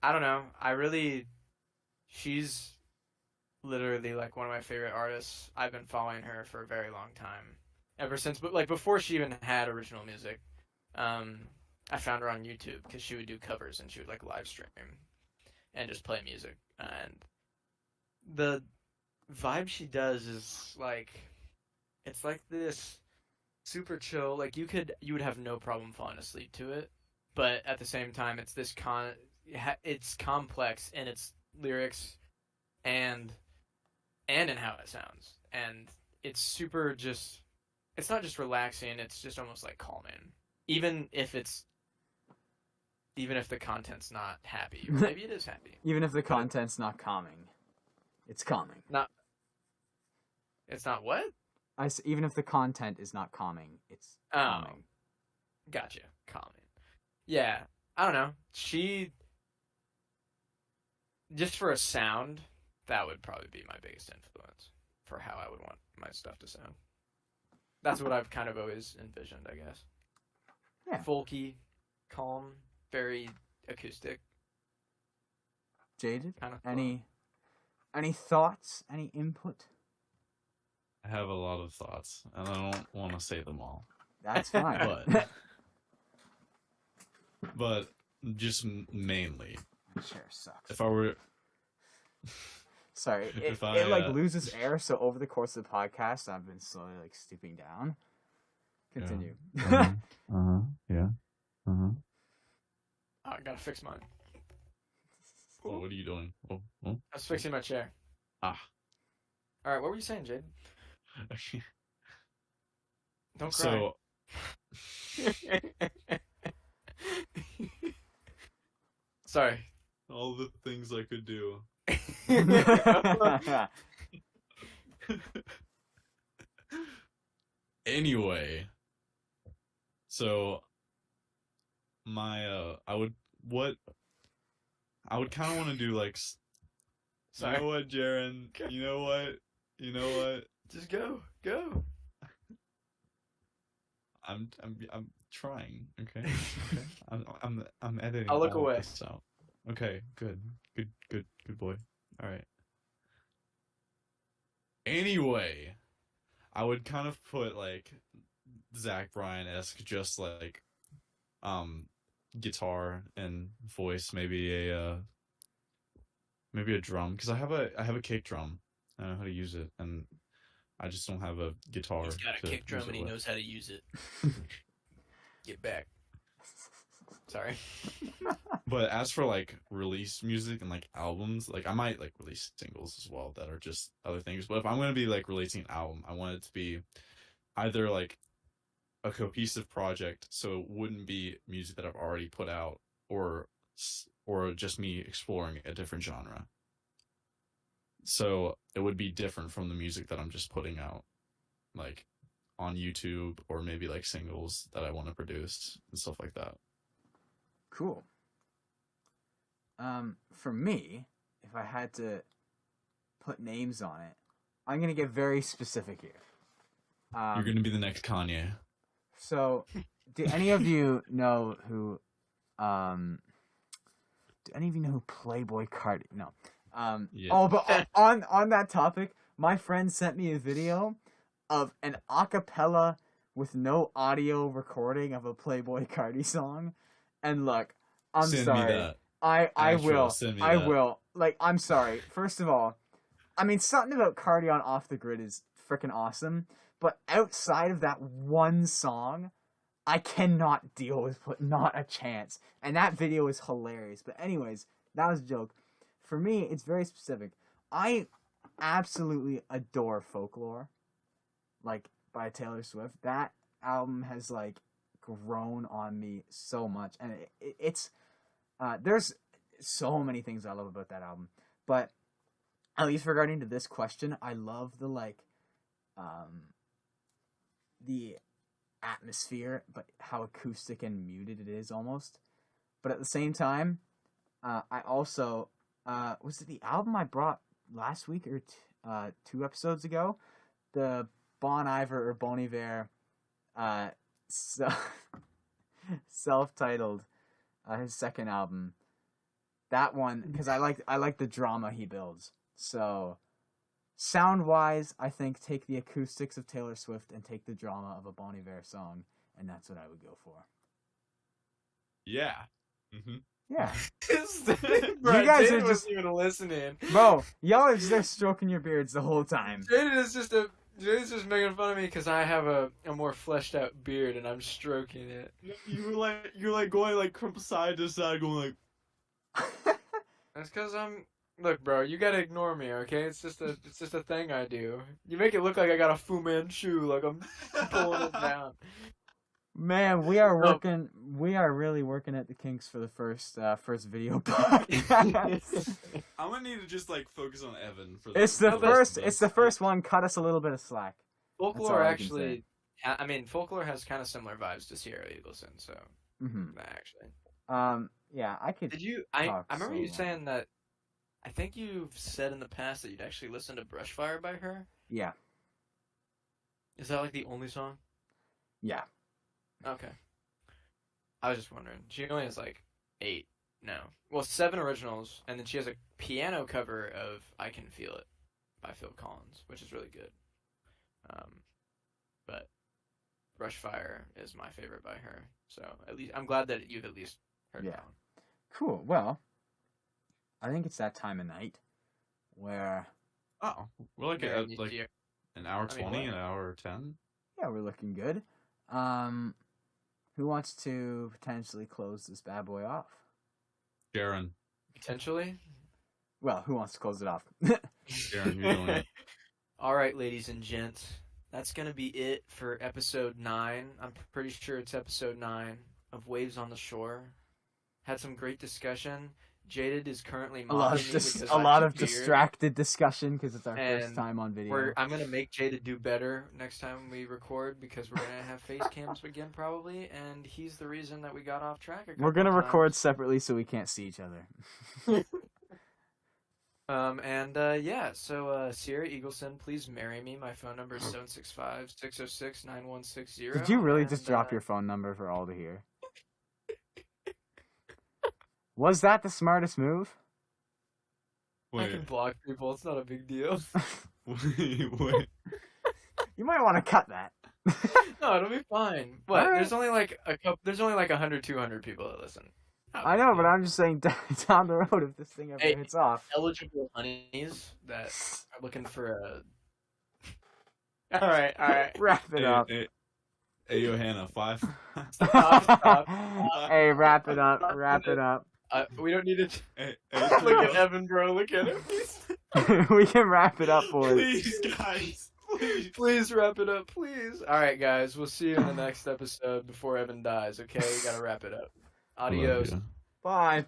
I don't know. She's literally like one of my favorite artists. I've been following her for a very long time. Ever since, but like before she even had original music. I found her on YouTube because she would do covers and she would like live stream and just play music. And the vibe she does is like, it's like this super chill. Like you would have no problem falling asleep to it, but at the same time, it's it's complex in its lyrics and in how it sounds, and it's super just. It's not just relaxing. It's just almost like calming, even if the content's not happy. Or maybe it is happy. Even if the content's not calming, it's calming. It's not what? Even if the content is not calming, it's calming. Gotcha. Calming. Yeah. I don't know. She, just for a sound, that would probably be my biggest influence for how I would want my stuff to sound. That's what I've kind of always envisioned, I guess. Yeah. Folky, calm, very acoustic. Jaded, Kind of any thoughts? Any input? I have a lot of thoughts, and I don't want to say them all. That's fine. But just mainly, My chair sucks. if I were, Sorry, if it like loses air. So over the course of the podcast, I've been slowly like stooping down. Continue. yeah. Oh, I gotta fix mine. Oh, what are you doing? Oh. I was fixing my chair. Ah. Alright, what were you saying, Jade? Don't cry. So, Sorry. all the things I could do. Anyway, so my I would kind of want to do like Sorry. You know what, Jaren? You know what? Just go. I'm trying. Okay. I'm editing. I'll look all of away. this out. Okay. Good boy. All right. Anyway, I would kind of put like Zach Bryan-esque, just like guitar and voice, maybe a drum, because I have a kick drum. I know how to use it, and I just don't have a guitar. He's got a kick drum and he knows how to use it. Get back. Sorry. But as for like release music and like albums, like I might like release singles as well that are just other things. But if I'm gonna be like releasing an album, I want it to be either like a cohesive project, so it wouldn't be music that I've already put out, or just me exploring a different genre. So it would be different from the music that I'm just putting out, like on YouTube, or maybe like singles that I want to produce and stuff like that. Cool. For me, if I had to put names on it, I'm gonna get very specific here. You're gonna be the next Kanye. So, do any of you know who? Do any of you know who Playboy Cardi? No. Yeah. Oh, but on that topic, my friend sent me a video of an acapella with no audio recording of a Playboy Cardi song, and look, I'm Send sorry. me that. I will. Send me I that. will. Like, I'm sorry. First of all, I mean, something about Cardi on Off the Grid is freaking awesome. But outside of that one song, I cannot deal with not a chance. And that video is hilarious. But anyways, that was a joke. For me, it's very specific. I absolutely adore Folklore, like by Taylor Swift. That album has like grown on me so much, and it's there's so many things I love about that album. But at least regarding to this question, I love the the atmosphere, but how acoustic and muted it is almost. But at the same time, I also was it the album I brought last week or 2 episodes ago, the Bon Iver or Bon Iver self-titled his second album. That one, because I like the drama he builds. So sound wise, I think take the acoustics of Taylor Swift and take the drama of a Bon Iver song, and that's what I would go for. Yeah. Mm-hmm. Yeah. Bro, You guys Jaden are just wasn't even listening. Bro, y'all are just there stroking your beards the whole time. Jaden's just making fun of me because I have a more fleshed out beard and I'm stroking it. You're like going like from side to side, going like. That's because Look, bro, you gotta ignore me, okay? It's just a thing I do. You make it look like I got a Fu Manchu, like I'm pulling it down. Man, we are working. We are really working at the kinks for the first video podcast. I'm gonna need to just like focus on Evan for It's the first one. Cut us a little bit of slack. Folklore all I can actually I mean, Folklore has kind of similar vibes to Sierra Eagleson, so actually. Yeah, I could. Did you? I talk remember so you long. saying that. I think you've said in the past that you'd actually listen to Brushfire by her. Yeah, Is that like the only song? yeah. Okay. I was just wondering. She only has like 8 no. Well, 7 originals, and then she has a piano cover of "I Can Feel It" by Phil Collins, which is really good. But Brushfire is my favorite by her. So at least I'm glad that you've at least heard Yeah. that one. Cool. Well, I think it's that time of night where Oh, we're like Mary, at you- like you- an hour I mean, 20, what? an hour 10. yeah, we're looking good. Who wants to potentially close this bad boy off? Sharon, Potentially. Well, who wants to close it off? Sharon, you're doing it. All right, ladies and gents, that's gonna be it for episode 9. I'm pretty sure it's episode 9 of Waves on the Shore. Had some great discussion. Jaded is currently a lot mobbing of me because a I lot have of a beard. distracted discussion because it's our first And time on video. I'm gonna make Jaded do better next time we record because we're gonna have face cams again probably, and he's the reason that we got off track. We're gonna couple record times. separately so we can't see each other. So Sierra Eagleson, please marry me. My phone number is 765-606-9160. Did you really just drop your phone number for all to hear? Was that the smartest move? I can block people. It's not a big deal. Wait. You might want to cut that. No, it'll be fine. What? All right. There's only like There's only like 100, 200 people that listen. I know, but I'm just saying down the road if this thing ever Hey. hits off. Eligible honeys that are looking for a. All right. Wrap it up. Hey, Johanna, 5. Stop. Hey, wrap it up. Wrap it up. We don't need to. Hey, Look at Evan, bro. Look at him. We can wrap it up, boys. Please, guys. Please. Please wrap it up, please. All right, guys. We'll see you in the next episode before Evan dies. Okay, we gotta wrap it up. Adios. Love you. Bye.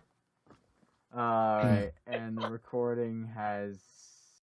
All right, and the recording has